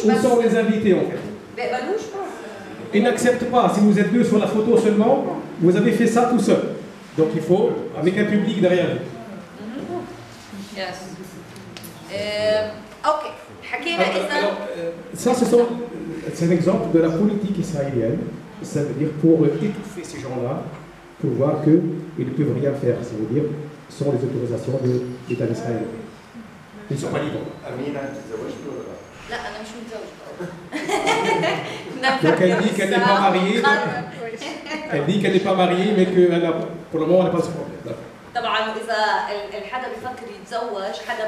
Où sont les invités en fait? Ils n'acceptent pas. Si vous êtes deux sur la photo seulement, vous avez fait ça tout seul. Donc il faut avec un public derrière vous. Yes. Ok. Ça, c'est un exemple de la politique israélienne. Ça veut dire pour étouffer ces gens-là, pour voir qu'ils ne peuvent rien faire. Ça veut dire sans les autorisations de l'État d'Israël. Ils ne sont pas libres. لا أنا مش متزوجة. Donc elle dit qu'elle n'est pas mariée. Elle dit qu'elle n'est pas mariée, mais que pour le moment elle n'a pas ce problème. طبعا إذا الحدا بيفكر يتزوج حدا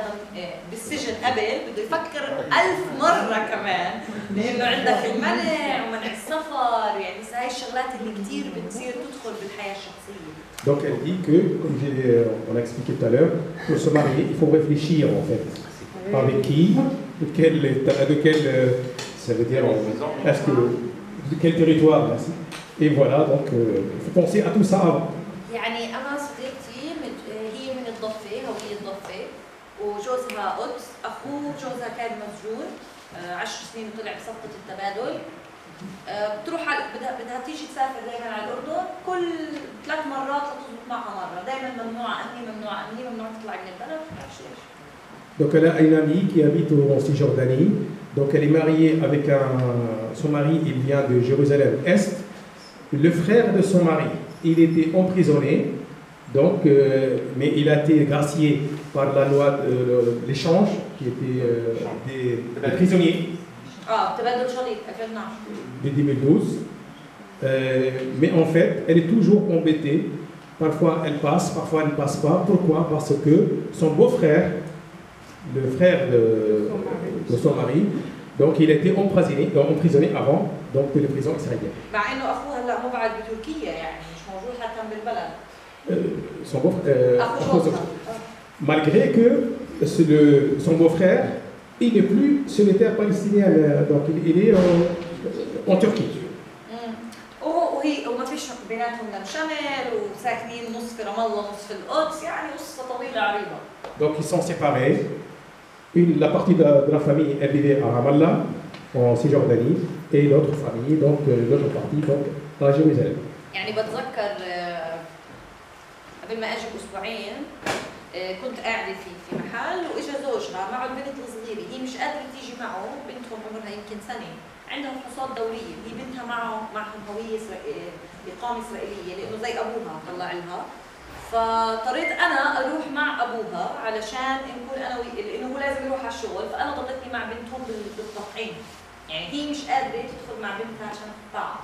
بالسجن قبل بده يفكر 1000 مرة كمان لأنه عندك المنع ومنع السفر يعني هاي الشغلات اللي كثير بتصير تدخل بالحياة الشخصية. Donc elle dit que, comme on a expliqué tout à l'heure, pour se marier, il faut réfléchir en fait. Avec qui, de quel ça veut dire, de quel territoire, merci. Et voilà, donc il faut penser à tout ça avant. يعني أنا صديقتي هي من الضفة هوية الضفة وجوزها قدس أخوه جوزها كان مسجون 10 سنين وطلع بصفقة التبادل بتروح بدها تيجي تسافر دائما على الأردن كل 3 مرات لتزبط معها مرة دائما ممنوعة أمني ممنوع تطلع من البلد ما بعرف ايش. Donc elle a une amie qui habite en Cisjordanie. Donc elle est mariée avec son mari, il vient de Jérusalem-Est. Le frère de son mari, il était emprisonné, donc, mais il a été gracié par la loi de l'échange, qui était des prisonniers de 2012. Mais en fait, elle est toujours embêtée. Parfois elle passe, parfois elle ne passe pas. Pourquoi? Parce que son beau-frère, le frère de son mari, donc il a été emprisonné avant donc de la prison israélienne. Son beau-frère, malgré que son beau-frère, il n'est plus sur les terres palestiniennes, donc il est en Turquie. وما فيش بيناتهم لا مشمل وساكنين نص في رام الله نص في القدس يعني قصه طويله عريضه. Donc ils sont séparés. La partie de la famille elle vivait à Ramallah en Cisjordanie et l'autre famille donc l'autre partie donc à Jérusalem. يعني بتذكر قبل ما اجي باسبوعين كنت قاعده في محل واجا زوجها معه البنت الصغيره هي مش قادره تيجي معه بنتهم عمرها يمكن سنه عندهم حصاد دوريه هي بنتها معهم هويه اقامه اسرائيليه لانه زي ابوها طلع لها فاضطريت انا اروح مع ابوها علشان نكون انا لانه هو لازم يروح على الشغل فانا ضلتني مع بنتهم بالتطعيم يعني هي مش قادره تدخل مع بنتها عشان تطعم.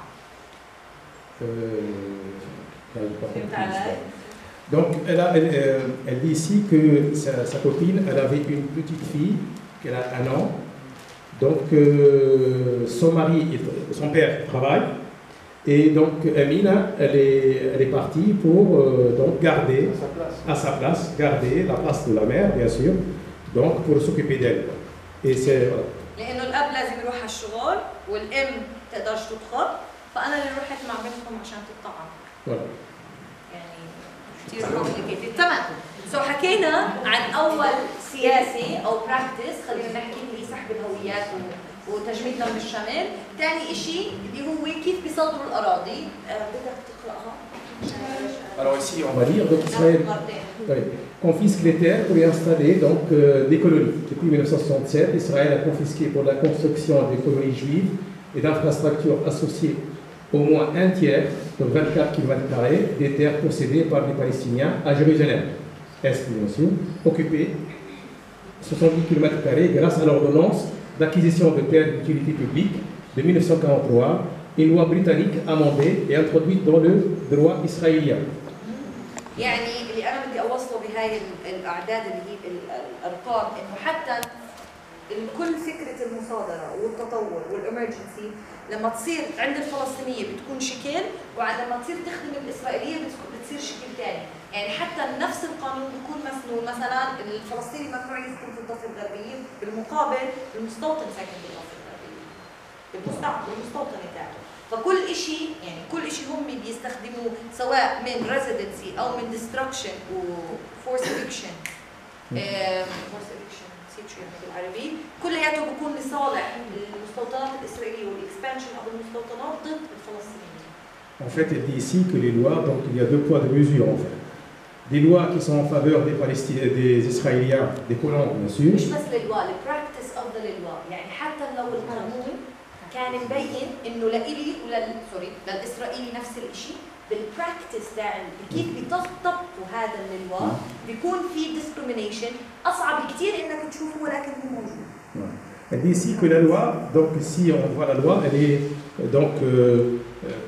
فهمت علي؟ Donc elle dit ici que sa copine elle avait une petite fille qu'elle a 1 an. Donc son père travaille et donc Amina elle est partie pour donc garder à sa place garder la place de la mère bien sûr donc pour s'occuper d'elle et c'est لأنه الأب لازم يروح على الشغل والأم تقدرش تدخل فانا اللي رحت مع بنتكم عشان تطعم. Voilà. يعني كثير complicated. تمام. حكينا عن اول سياسه او براكتس، خلينا نحكي اللي هي سحب الهويات وتجميدنا من الشمال. ثاني شيء اللي هو كيف بيصادروا الاراضي. بدك تقراها؟ Alors ici, On va dire donc Israël confisque les terres pour y installer donc des colonies. Depuis 1967, Israël a confisqué pour la construction des colonies juives et d'infrastructures associées au moins un tiers, donc 24 km², des terres possédées par les Palestiniens à Jérusalem. Est bien sûr, occupées 70 km² grâce à l'ordonnance d'acquisition de terres d'utilité publique de 1943, une loi britannique amendée et introduite dans le droit israélien. يعني اللي انا بدي اوصله بهاي الاعداد اللي هي الارقام انه حتى كل فكره المصادره والتطور والامرجنسي لما تصير عند الفلسطينيه بتكون شكل، ولما تصير تخدم الاسرائيليه بتصير شكل ثاني. يعني حتى نفس القانون بيكون مسنون، مثلا الفلسطيني ممنوع يسكن في الضفه الغربيه، بالمقابل المستوطن ساكن بالضفه الغربيه بالمستوطنه تاعته. فكل شيء يعني كل شيء هم بيستخدموه سواء من ريزيدنسي او من ديستركشن وفورس ايفيكشن نسيت شو يعني بالعربي، كلياته بيكون لصالح المستوطنات الاسرائيليه والاكسبانشن او المستوطنات ضد الفلسطينيين. En fait, elle dit ici que les lois, donc il y a deux poids, deux mesures en fait. Des lois qui sont en faveur des Palestiniens, des Israéliens, des colons bien sûr. مش بس للوا، البراكتس افضل للوا، يعني حتى لو القانون كان مبين انه لإلي للاسرائيلي نفس الشيء، بالبراكتس تاع كيف بيطبقوا هذا اللوا بيكون في discrimination اصعب كثير انك تشوفه ولكن هو موجود. Elle dit ici que la loi, donc si on voit la loi, elle est donc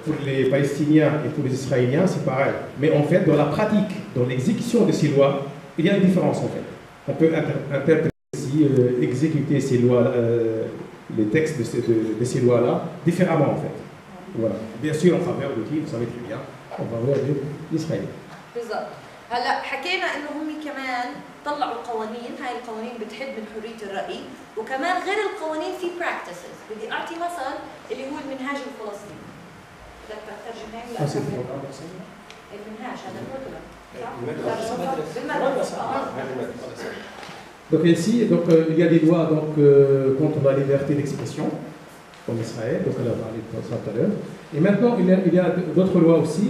pour les Palestiniens et pour les Israéliens, c'est pareil. Mais en fait, dans la pratique, dans l'exécution de ces lois, il y a une différence en fait. On peut interpréter ici, exécuter ces lois, les textes de ces lois-là différemment en fait. Voilà. Bien sûr en faveur de qui, vous savez très bien, en faveur d'Israël. بالضبط. هلا حكينا انه هم كمان طلعوا قوانين، هاي القوانين بتحد من حريه الراي، وكمان غير القوانين في براكتسز. بدي اعطي مثل اللي هو المنهاج الفلسطيني. بدك تترجم هاي ولا المنهاج هذا المدرسة. Donc ici, donc, il y a des lois donc, contre la liberté d'expression, comme Israël, donc elle a parlé de ça tout à l'heure. Et maintenant, il y a d'autres lois aussi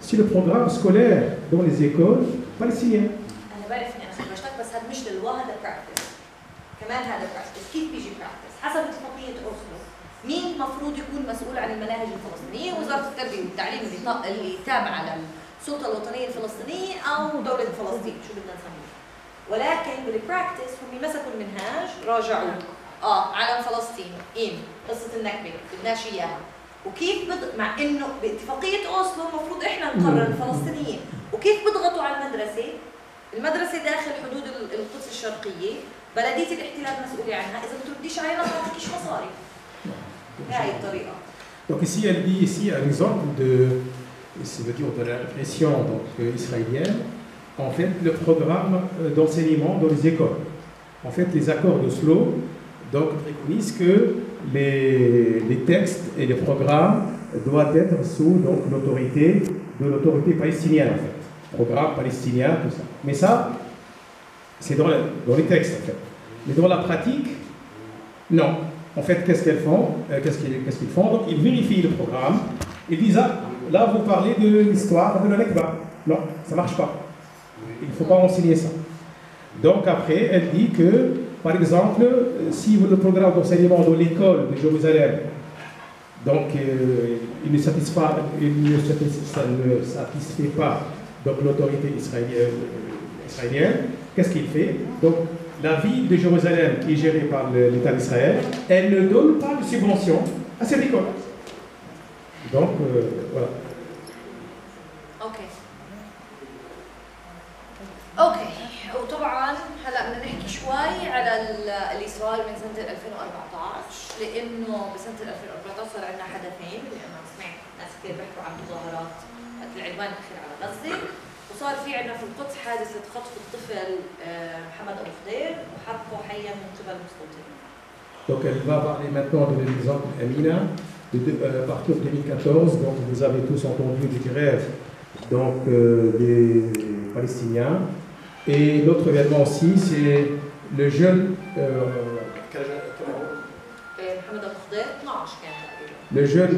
sur le programme scolaire dans les écoles palestiniennes. أنا بعرف إني أنا خرجتك بس هذا مش للوا، هذا براكتس. كمان هذا براكتس، كيف بيجي براكتس؟ حسب اتفاقية أوسلو. مين المفروض يكون مسؤول عن المناهج الفلسطينية؟ وزارة التربية والتعليم اللي تابعة للسلطة الوطنية الفلسطينية أو دولة فلسطين، شو بدنا نسميه. ولكن بالبراكتس هم مسكوا المنهاج راجعوه علم فلسطين قصه النكبه بدناش اياها، وكيف مع انه باتفاقيه اوسلو المفروض احنا نقرر الفلسطينيين، وكيف بيضغطوا على المدرسه داخل حدود القدس الشرقيه، بلديه الاحتلال مسؤوله عنها، اذا ما ترديش علينا ما تعطيكيش مصاري. بهي الطريقه. Donc ici elle dit ici un exemple de la répression donc, israélienne. En fait, le programme d'enseignement dans les écoles. En fait, les accords d'Oslo donc, préconisent que les textes et les programmes doivent être sous l'autorité de l'autorité palestinienne, en fait. Programme palestinien, tout ça. Mais ça, c'est dans les textes, en fait. Mais dans la pratique, non. En fait, qu'est-ce qu'ils font? Donc, ils vérifient le programme. Ils disent, là, vous parlez de l'histoire de la Nakba. Non, ça ne marche pas. Il ne faut pas enseigner ça. Donc après, elle dit que, par exemple, si le programme d'enseignement dans l'école de Jérusalem, donc il ne satisfait pas l'autorité israélienne, qu'est-ce qu'il fait? Donc la ville de Jérusalem, qui est gérée par l'État d'Israël, elle ne donne pas de subvention à cette école. Donc voilà. اوكي، وطبعا هلا بدنا نحكي شوي على اللي صار من سنه 2014، لانه بسنه 2014 صار عندنا حدثين، لانه سمعت ناس كثير بيحكوا عن مظاهرات وقت العدوان الاخير على غزه، وصار في عندنا في القدس حادثه خطف الطفل محمد ابو خضير وحرقه حيا من قبل مستوطنين. Donc elle va parler maintenant de l'exemple Amina. À partir de 2014, donc, vous avez tous entendu des grèves donc, des Palestiniens. Et l'autre événement aussi, c'est le jeune,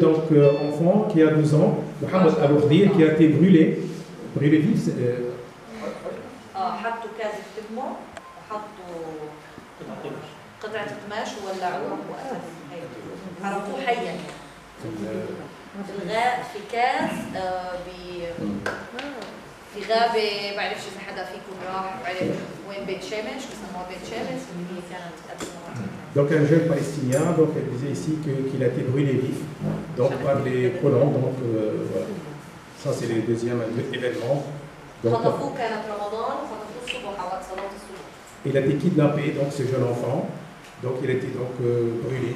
donc, enfant qui a 12 ans, Mohamed Abou Khdir, qui a été brûlé vif. حطوا كاز بتمه وحطوا قطعة قماش وولعوه حرقوه حيا في كاز في غابة بعرفش إذا حدا فيكم راح وعرف وين بيت شمس بسموها بيت شمس اللي هي كانت قبل. Donc un jeune palestinien, donc elle disait ici qu'il a été brûlé vif donc, par les colons. Donc voilà. Ça c'est le deuxième événement. Donc, il a été kidnappé, donc ce jeune enfant. Donc il a été donc brûlé.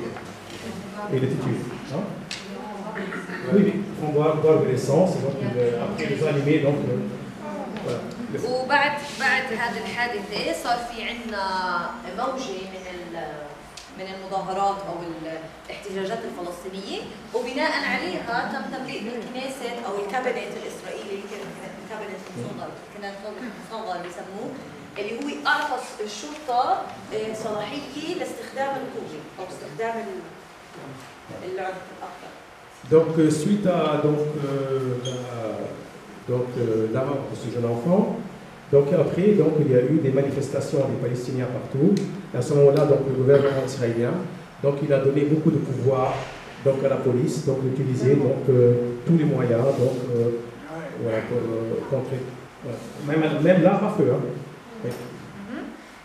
Et il a été tué. Hein? Oui, oui, on voit l'essence, donc après les animés, donc voilà. وبعد هذه الحادثة صار في عندنا موجة من المظاهرات أو الاحتجاجات الفلسطينية، وبناء عليها تم تمليء الكنيسة أو الكابينت الإسرائيلي اللي كان الكابينت المصغر بيسموه، اللي هو أعطى الشرطة صلاحية لاستخدام القوة أو استخدام العنف أكثر. Donc suite à la mort de ce jeune enfant, donc après donc il y a eu des manifestations des Palestiniens partout. À ce moment-là donc le gouvernement israélien donc il a donné beaucoup de pouvoir donc à la police donc d'utiliser donc tous les moyens donc voilà pour contrer même l'arme à feu. Hein. Oui.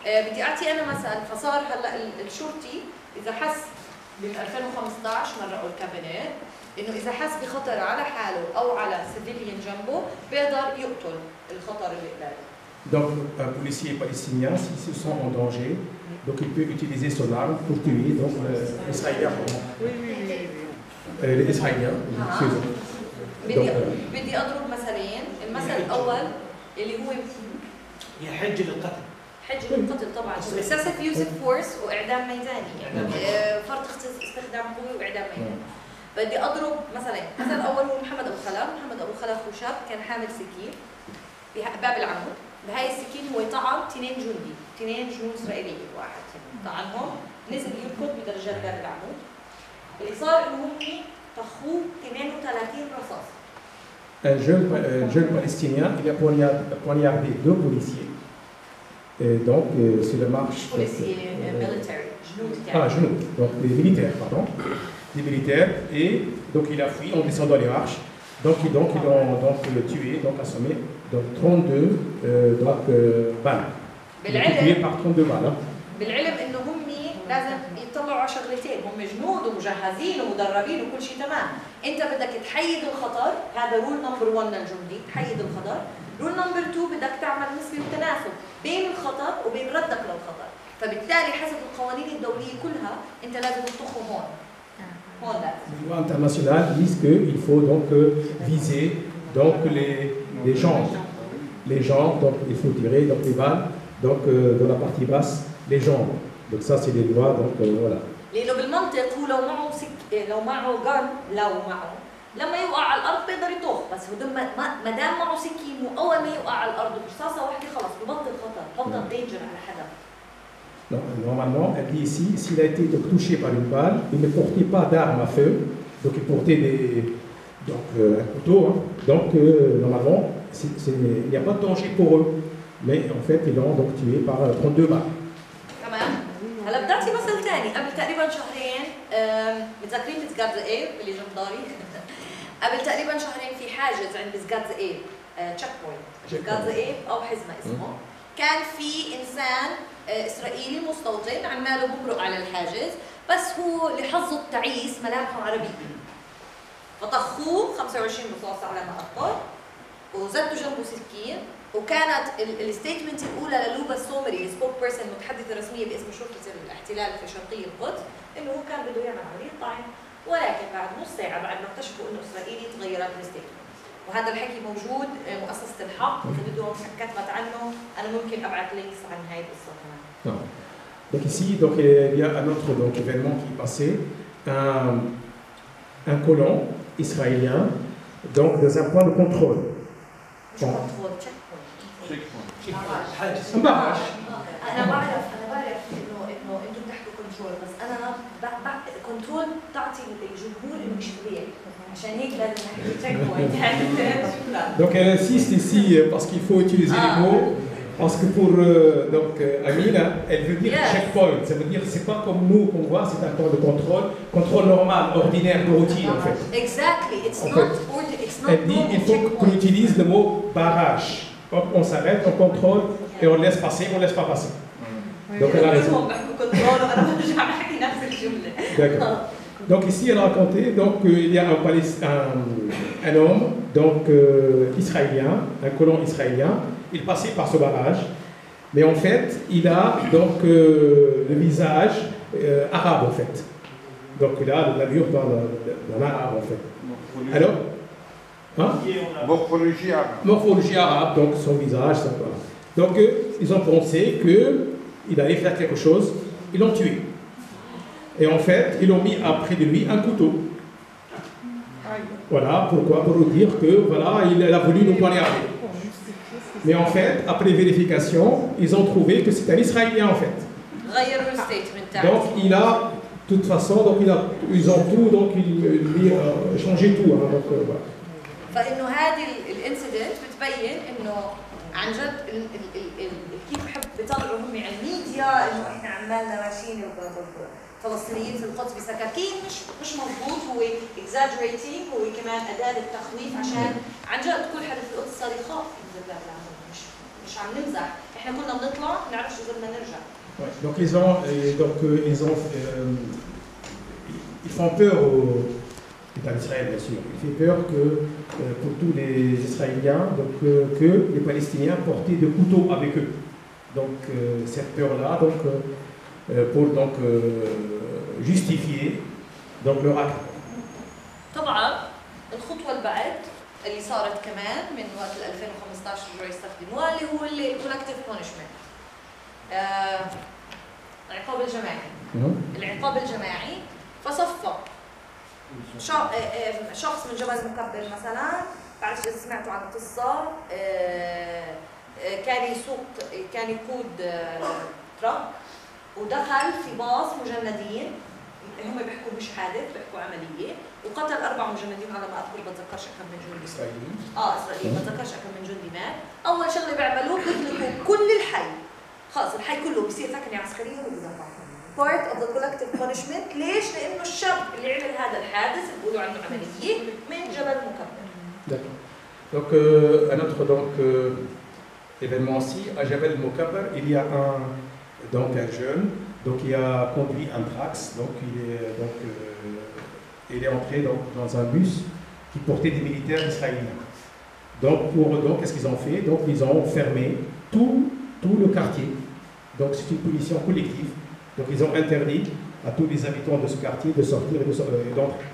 بدي اعطي انا مثل. فصار هلا الشرطي اذا حس بال 2015 مرقوا الكابينت انه اذا حس بخطر على حاله او على سيفيليان جنبه بيقدر يقتل الخطر اللي قدامه. Donc un policier palestinien s'il se sent en danger donc il peut utiliser son arme pour tuer donc l'Israélien. Les Israéliens. بدي اضرب مثلين. المثل الاول اللي هو هي حجة للقتل. حجة للقتل طبعا. excessive use of force واعدام ميداني يعني فرط استخدام قوي واعدام ميداني. بدي اضرب مثلين. المثل الاول هو محمد ابو خلف. محمد ابو خلف هو شاب كان حامل سكين بباب العمود. بهاي السكين هو طعن 2 جندي، 2 جنود اسرائيليين، واحد طعنهم نزل يركض بدرجات باب العمود. اللي صار انه هم طخوه 32 رصاص. Un jeune palestinien, il a poignardé 2 policiers. Et donc, c'est le marche. Policiers militaires, genoux. Ah, genoux, donc des militaires, pardon. Des militaires. Et donc, il a fui en descendant les marches. Donc ils l'ont donc tué, donc assommé, donc 32 balles. Il a été tué par 32 balles. Hein. بالعلم انه هم لازم يطلعوا على شغلتين، هم جنود ومجهزين ومدربين وكل شيء تمام، انت بدك تحيد الخطر، هذا رول نمبر 1 للجندي، تحيد الخطر، رول نمبر 2 بدك تعمل نسبة وتناسب بين الخطر وبين ردك للخطر، فبالتالي حسب القوانين الدولية كلها انت لازم تطخه هون. هون لازم. Les lois internationales disent qu'il faut donc viser donc les jambes. Les jambes, donc il faut tirer donc les balles donc dans la partie basse, les jambes. Donc ça c'est les lois donc voilà. لأنه بالمنطق هو لو معه جن لما يوقع على الأرض بيقدر يطخ، بس هو ما دام معه سكين وأول ما يوقع على الأرض برصاصة واحدة خلاص ببطل خطر، ببطل دينجر على حدا. Non, normalement, elle dit ici, s'il a été donc, touché par une balle, il ne portait pas d'arme à feu, donc il portait un couteau, hein. Donc normalement, il n'y a pas de danger pour eux, mais en fait, ils l'ont donc tué par 32 balles. تمام. هلا بدي اعطي مثل ثاني. قبل تقريبا شهرين متذكرين بسجاد زئيب اللي جنب داري؟ قبل تقريبا شهرين في حاجز عند بسجاد زئيب تشيك بوينت بسجاد زئيب او حزمه اسمه. كان في انسان اسرائيلي مستوطن عماله بمرق على الحاجز، بس هو لحظه التعيس ملامحه عربيه. فطخوه 25 رصاصه على ما اذكر وزدوا جنبه سكين. وكانت الستيتمنت الاولى للوبا السومري سبوك بيرسون المتحدثه الرسميه باسم شرطه الاحتلال في شرقي القدس انه هو كان بده يعمل عمليه طعن، ولكن بعد نص ساعه بعد ما اكتشفوا انه اسرائيلي تغيرت الستيتمنت. وهذا الحكي موجود مؤسسه الحق اذا بدهم كتبت عنه، انا ممكن ابعث لينكس عن هاي القصه كمان. Donc ici donc il y a un autre donc événement qui est passé. un colon israélien, donc dans un point de contrôle. مش كنترول تشيك بوينت. حاجز. Un barrage. انا بعرف انه انتم بتحكوا كنترول، بس انا كنترول تعطي للجمهور انه مش طبيعي، عشان هيك لازم نحكي تشيك بوينت. Donc elle insiste ici parce qu'il faut utiliser les mots, parce que pour Amina, elle veut dire checkpoint, ça veut dire c'est pas comme nous qu'on voit, c'est un point de contrôle normal, ordinaire, de routine en fait. Exactly, it's En not fait, order, it's not Elle dit il faut qu'on utilise le mot barrage. Hop, on s'arrête, on contrôle et on laisse passer, on laisse pas passer. Donc elle a raison. D'accord. Donc ici, elle a raconté, donc il y a un homme, donc israélien, un colon israélien, il passait par ce barrage, mais en fait, il a donc le visage arabe en fait. Donc il a l'allure d'un arabe en fait. Alors, hein? Morphologie arabe. Morphologie arabe, donc son visage, ça voilà. Donc ils ont pensé qu'il allait faire quelque chose, ils l'ont tué. Et en fait, ils ont mis après de lui un couteau. Voilà, pourquoi? Pour nous dire que voilà, il a voulu nous poignarder. Mais en fait, après vérification, ils ont trouvé que c'est un Israélien en fait. غيروا الستيتمنت تاعي. Donc il a, de toute façon, donc ils ont tout, donc lui changé tout. Hein, donc, voilà. فانه هذه الانسيدنت بتبين انه عن جد كيف بحب بيطلعوا هم على الميديا انه احنا عمالنا ماشيين الفلسطينيين في القدس بسكاكين، مش مضبوط، هو exaggerating، هو كمان اداه للتخويف عشان عن جد كل حدا في القدس صار يخاف ينزل باب العمل، مش عم نمزح، احنا كنا بنطلع ما بنعرفش اذا بدنا نرجع. Donc ils font peur l'État d'Israël bien sûr. Il fait peur que pour tous les Israéliens, donc que les Palestiniens portaient des couteaux avec eux. Donc cette peur-là, donc pour donc justifier donc leur acte. طبعا الخطوه اللي بعد اللي صارت كمان من وقت 2015 رجعوا يستخدموها اللي هو الكولكتيف بونشمنت، العقاب الجماعي. العقاب الجماعي فصفى شخص من جبل مكبر مثلا، بعرفش اذا سمعتوا عن القصه، كان يقود تراك ودخل في باص مجندين، هم بيحكوا مش حادث، بيحكوا عمليه، وقتل 4 مجندين على ما اذكر، بتذكرش كم من جندي إسرائيليين. اسرائيليين، بتذكرش كم من جندي مات. اول شغله بيعملوه بيطلقوا كل الحي، خلص الحي كله بصير ثكنه عسكريه وبيذبحوا. part of the collective punishment. ليش؟ لانه الشاب اللي عمل هذا الحادث اللي بيقولوا عنه عمليه من جبل مكبر. D'accord. Donc un autre événement aussi à Jabal Mokabber, il y a un jeune donc qui a conduit un Trax, donc il est entré dans un bus qui portait des militaires israéliens. Donc qu'est-ce qu'ils ont fait? Donc ils ont fermé tout le quartier. Donc c'est une punition collective. Donc ils ont interdit à tous les habitants de ce quartier de sortir et d'entrer.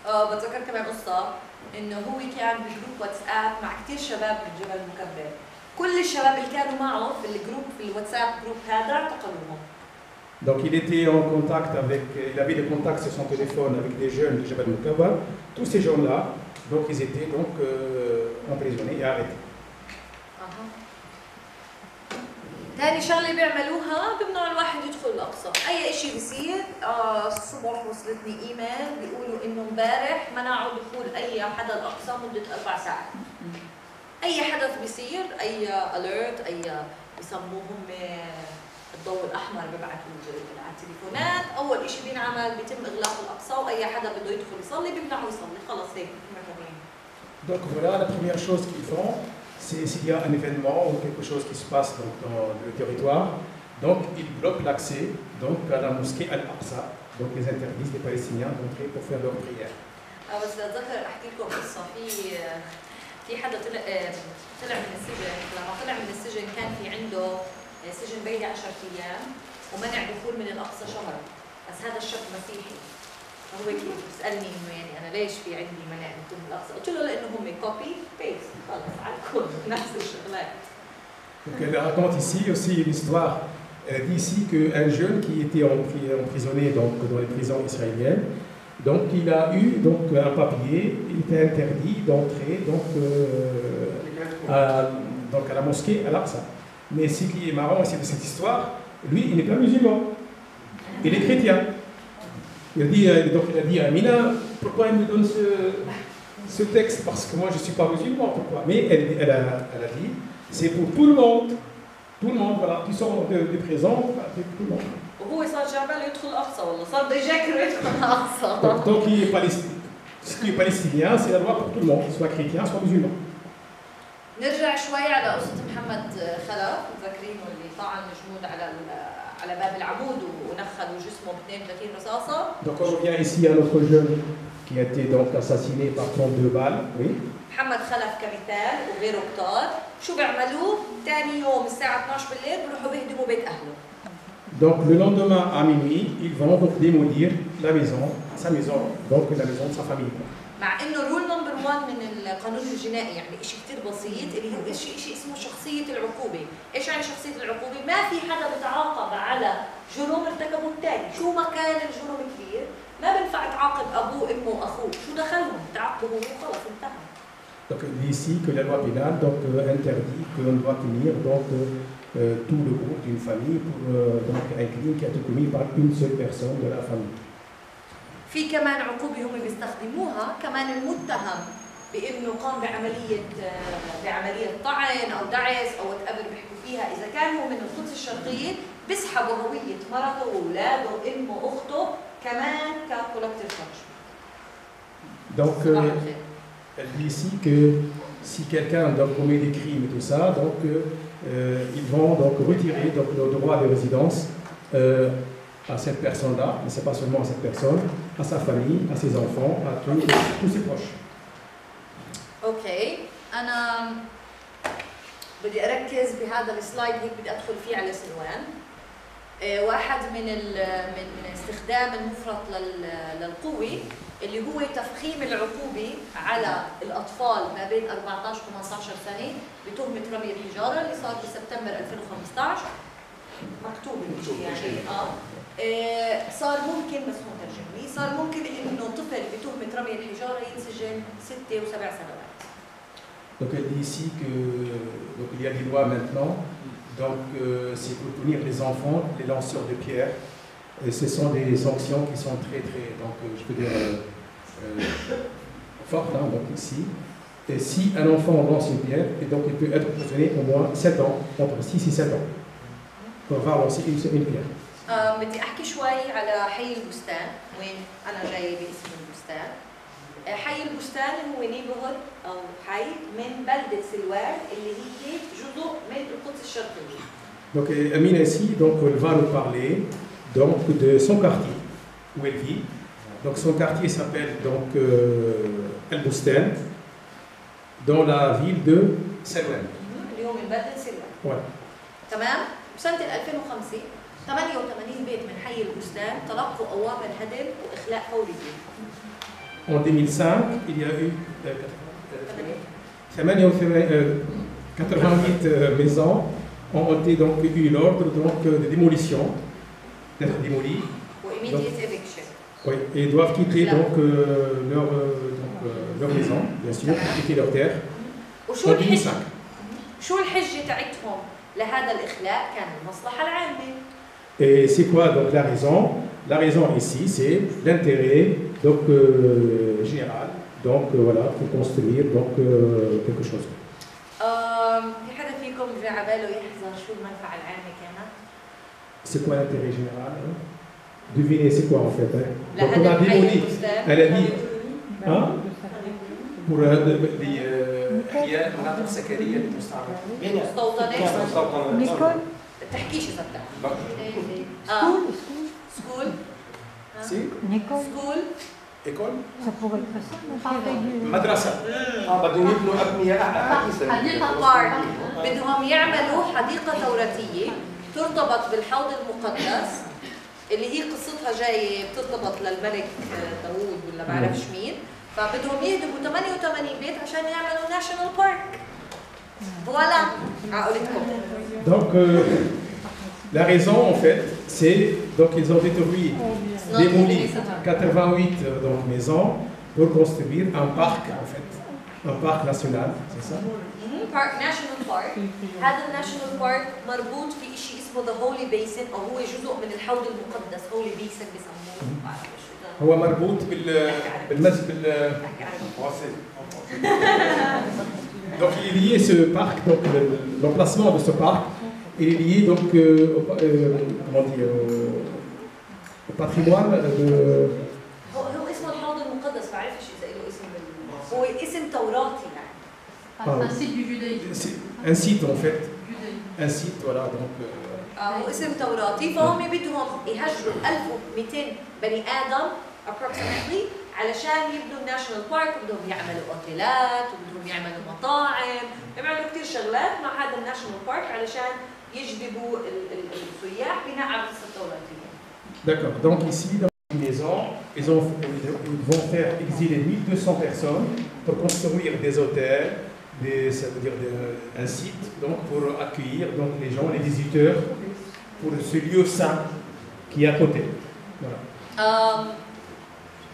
بتذكر كمان قصه انه هو كان بجروب واتساب مع كثير شباب من جبل مكبر، كل الشباب اللي كانوا معه في الجروب في الواتساب جروب هذا اعتقلوهم. Donc il était en contact il avait des contacts sur son téléphone avec des jeunes de Jabal Mokabber. Tous ces gens-là, donc ils étaient donc emprisonnés et arrêtés. ثاني شغله بيعملوها بيمنعوا الواحد يدخل الاقصى، اي شيء بيصير الصبح وصلتني ايميل بيقولوا انه امبارح منعوا دخول اي حدا الاقصى مده 4 ساعات. اي حدث بيصير، اي اليرت، اي بسموهم الضوء الاحمر ببعثوا على التليفونات، اول شيء بينعمل بيتم اغلاق الاقصى واي حدا بده يدخل يصلي بيمنعوا يصلي، خلص هيك معتبرين. Donc voilà la première chose qu'ils font. C'est s'il y a un événement ou quelque chose qui se passe dans le territoire, donc ils bloquent l'accès donc à la mosquée Al-Aqsa, donc ils interdisent les Palestiniens d'entrer pour faire leur prière. بس بتذكر احكي لكم قصه في حدا طلع من السجن، لما طلع من السجن كان في عنده سجن بعيد 10 ايام ومنع دخول من الاقصى شهر، بس هذا الشاب مسيحي، فهو كيف بيسالني انه يعني انا ليش في عندي منع دخول من الاقصى؟ قلت له لانه هم كوبي بيست، خلص على الكل نفس الشغلات. Donc elle raconte ici aussi l'histoire. Elle dit ici qu'un jeune qui était emprisonné donc, dans les prisons israéliennes, Donc il a eu donc, un papier, il était interdit d'entrer donc, donc à la mosquée Al-Aqsa. Mais ce qui est marrant aussi de cette histoire, lui, il n'est pas musulman, il est chrétien. Donc il a dit à Amina, pourquoi il me donne ce texte? Parce que moi je ne suis pas musulman, pourquoi? Mais elle a dit, c'est pour tout le monde. Tout le monde, voilà, qui sont des présents, tout le monde. وهو صار جعبال يدخل الاقصى والله صار بده يذاكر يدخل الاقصى. Donc ce qui est palestinien, c'est la loi pour tout le monde, soit chrétien, soit musulman. نرجع شوي على قصة محمد خلف، متذكرينه اللي طعن جنود على باب العمود ونخلوا جسمه ب 32 رصاصة. Donc on revient ici à notre jeune qui a été donc assassiné par 32 balles, oui. محمد خلف كمثال وغيره كتار، شو بيعملوا؟ ثاني يوم الساعة 12 بالليل بيروحوا بيهدموا بيت أهله. Donc le lendemain à minuit, ils vont donc démolir la maison, sa maison, donc la maison de sa famille. مع انه رول نمبر 1 من القانون الجنائي يعني شيء كثير بسيط اللي هو شيء اسمه شخصيه العقوبه، ايش يعني شخصيه العقوبه؟ ما في حدا بتعاقب على جرم ارتكبه الثاني، شو ما كان الجرم كبير، ما بينفع تعاقب ابوه امه واخوه، شو دخلهم؟ تعاقبوا هو وخلص انتهى. Donc il dit ici que la loi pénale donc, interdit qu'on doit punir donc, tout le groupe d'une famille pour donc, un crime qui a été commis par une seule personne de la famille. في كمان عقوبة هم بيستخدموها كمان المتهم بانه قام بعملية طعن او دعس او whatever بيحكوا فيها، اذا كان هو من القدس الشرقية بيسحبوا هوية مرته واولاده امه اخته كمان ككولكتيف بانشمنت. Donc elle dit ici que si quelqu'un commet des crimes et tout ça, donc ils vont donc retirer donc, le droit de résidence à cette personne-là, mais ce n'est pas seulement à cette personne, à sa famille, à ses enfants, à tous ses proches. اوكي، انا بدي اركز بهذا السلايد هيك بدي ادخل فيه على سلوان. واحد من استخدام المفرط للقوة اللي هو تفخيم العقوبة على الأطفال ما بين 14 و 15 سنة بتهمة رمي الحجارة اللي صار بسبتمبر 2015 مكتوب يعني صار ممكن بس هون ترجمني صار ممكن انه طفل بتهمة رمي الحجارة ينسجن 6 و 7 سنوات. Donc elle dit ici que donc, il y a des lois maintenant, donc c'est pour punir les enfants, les lanceurs de pierres. Et ce sont des sanctions qui sont très donc je peux dire fortes hein, donc ici. Et si un enfant lance une pierre, et donc il peut être emprisonné au moins 7 ans, entre 6 et 7 ans, pour avoir lancé une pierre. بدي احكي شوي على حي البستان وين انا جاي باسم البستان. حي البستان هو نيبرهود او حي من بلده سلوان اللي هي جزء من القدس الشرقيه. Donc Amina ici donc elle va nous parler donc de son quartier où elle vit. Donc son quartier s'appelle donc El Bustan dans la ville de Selwan. اللي هو من بلده سلوان. Voilà. تمام؟ بسنه 2005 88 بيت من حي البستان تلقوا اوامر هدم واخلاء فوري. En 2005, il y a eu 88 maisons ont été donc eu l'ordre donc de démolition, d'être démolies. immediate eviction. Oui, et doivent quitter donc, leur maison, bien sûr, quitter leur terre. En 2005. شو الحجة تاعتهم لهذا الإخلاء؟ كان المصلحة العامة. Et c'est quoi donc la raison? La raison ici, c'est l'intérêt donc général. Donc voilà, pour construire donc quelque chose. في حدا فيكم جا على باله يحذر شو المنفعة العامة كانت؟ C'est quoi l'intérêt général? Devinez, c'est quoi en fait? Hein? Donc on a لهدم حي démoli. البستان. Elle a dit, hein? Pour هي مناطق سكنيه للمستعمرين. مستوطنات. نيكول تحكيش إذا بتعرف. سكول. Si. نيكول سكول. École. ça pourrait être ça parler du madrasa. بدهم يبنوا ابنيه حديثه. حديقة بارك. بدهم يعملوا حديقة توراتية ترتبط بالحوض المقدس اللي هي قصتها جاية بترتبط للملك داوود ولا بعرفش مين، فبدهم يهدموا 88 بيت عشان يعملوا ناشونال بارك. فوالا عقولتكم. Donc la raison en fait, donc ils ont détruit, démoli 88 donc, maisons pour construire un parc en fait, un parc national, c'est ça? بارك ناشونال بارك. هذا الناشونال بارك مربوط في شيء اسمه ذا هولي بيسن او هو جزء من الحوض المقدس. هولي بيسن بسموه، ما بعرف شو ده. هو مربوط بالمسجد donc il est lié ce parc, donc l'emplacement de ce parc, il est lié donc comment dire, au patrimoine de. هو اسمه الحوض المقدس، ما بعرفش اذا له اسم هو اسم توراتي يعني. Un site du judaïsme. C'est un site en fait, un site voilà donc. هو اسم توراتي، فهم بدهم يهجروا 1200 بني ادم approximately علشان يبنوا الناشونال بارك، بدهم يعملوا اوتيلات وبدهم يعملوا مطاعم، يعملوا كثير شغلات مع هذا الناشونال بارك علشان يجذبوا السياح بناء على القصه التوراتيه. D'accord. Donc ici dans une maison, ils vont faire exiler 1200 personnes pour construire des hôtels, ça veut dire un site donc pour accueillir donc les gens, les visiteurs pour ce lieu saint qui est à côté. Voilà.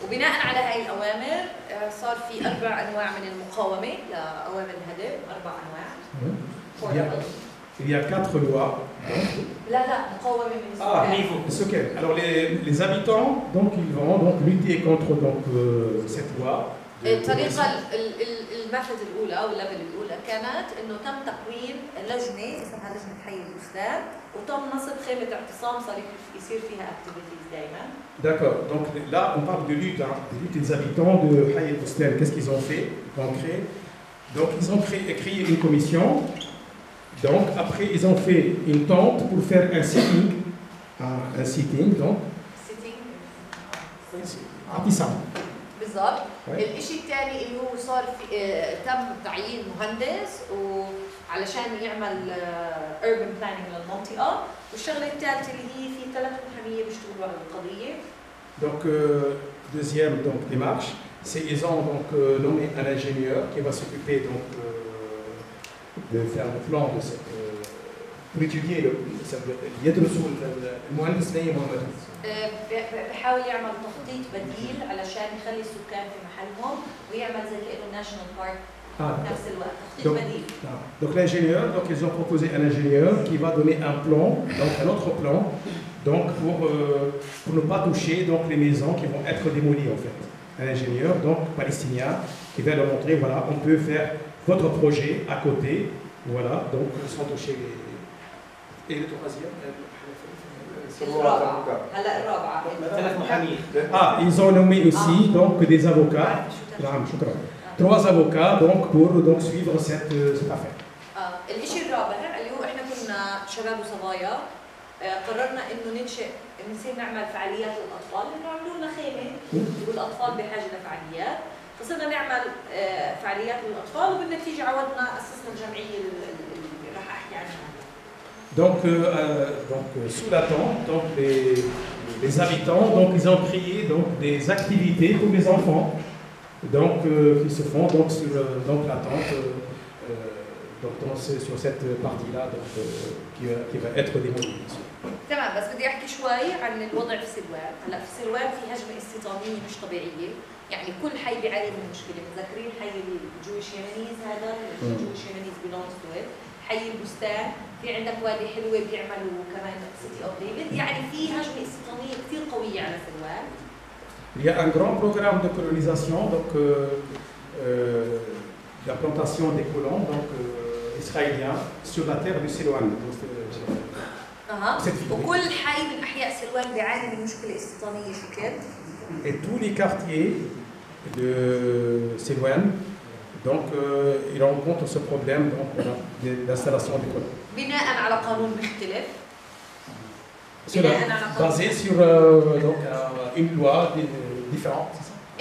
وبناء على هاي الأوامر صار في 4 أنواع من المقاومة لأوامر الهدم، 4 أنواع. Il y a 4 lois. لا مقاومة من c'est ok. Alors les habitants donc ils vont donc lutter contre donc cette loi. الطريقة الميثود الأولى أو الليفل الأولى كانت إنه تم تكوين لجنة اسمها لجنة حي البستان، وتم نصب خيمة اعتصام صار يصير فيها activities دائما. D'accord. Donc là on parle de lutte, hein, de lutte des habitants de Haï el-Boustan. Qu'est-ce qu'ils ont fait? Donc ils ont créé une commission. Donc après ils ont fait une tente pour faire un sitting donc. اعتصام. بالضبط. الشيء الثاني اللي هو صار في تم تعيين مهندس وعلشان يعمل urban planning للمنطقة، والشغلة الثالثة اللي هي في 3 محامية بيشتغلوا على القضية. Donc deuxième donc démarche, c'est ils ont donc nommé un ingénieur qui va s'occuper donc de faire le plan de cette pour étudier يدرسوا المهندس نايم محمد. بحاول يعمل تخطيط بديل علشان يخلي السكان في محلهم ويعمل زي كأنه ناشونال بارك نفس الوقت، تخطيط بديل. Donc l'ingénieur, donc ils ont proposé un ingénieur qui va donner un plan, donc un autre plan, donc pour ne pas toucher donc les maisons qui vont être démolies en fait. Un ingénieur donc palestinien qui va leur montrer voilà on peut faire votre projet à côté, voilà donc sans toucher les. Et le troisième. Ils ont nommé aussi donc des avocats. 3 avocats donc pour donc suivre cette affaire. الشيء الرابع اللي هو احنا كنا شباب وصبايا قررنا انه نصير نعمل فعاليات للاطفال، لانه عملوا لنا خيمه والاطفال بحاجه لفعاليات، فصرنا نعمل فعاليات للاطفال وبالنتيجه عودنا اسسنا الجمعيه اللي راح احكي عنها. Donc sous la tente, donc les habitants, donc ils ont créé donc des activités pour les enfants, donc qui se font donc sur donc la tente, donc sur cette partie-là donc qui va être démolie. تمام، بس بدي احكي شوي عن الوضع في سلوان. هلا في سلوان في هجمه استيطانيه مش طبيعيه، يعني كل حي بيعاني من مشكله، متذكرين حي الجويش يمنيز هذا، الجويش يمنيز بيلونز تو ات، حي البستان، في عندك وادي حلوه بيعملوا كمان سيتي اوف ديفيد، يعني في هجمه استيطانيه كثير قويه على سلوان. Il y a un grand programme de colonisation, donc la plantation des colons donc israéliens sur la terre du Silouan. وكل حي من احياء سلوان بيعاني من مشكله استيطانيه شكل. Et tous les quartiers de Silouan donc ils rencontrent ce problème donc d'installation des colons. بناء على قانون مختلف. Basé sur donc une loi différente.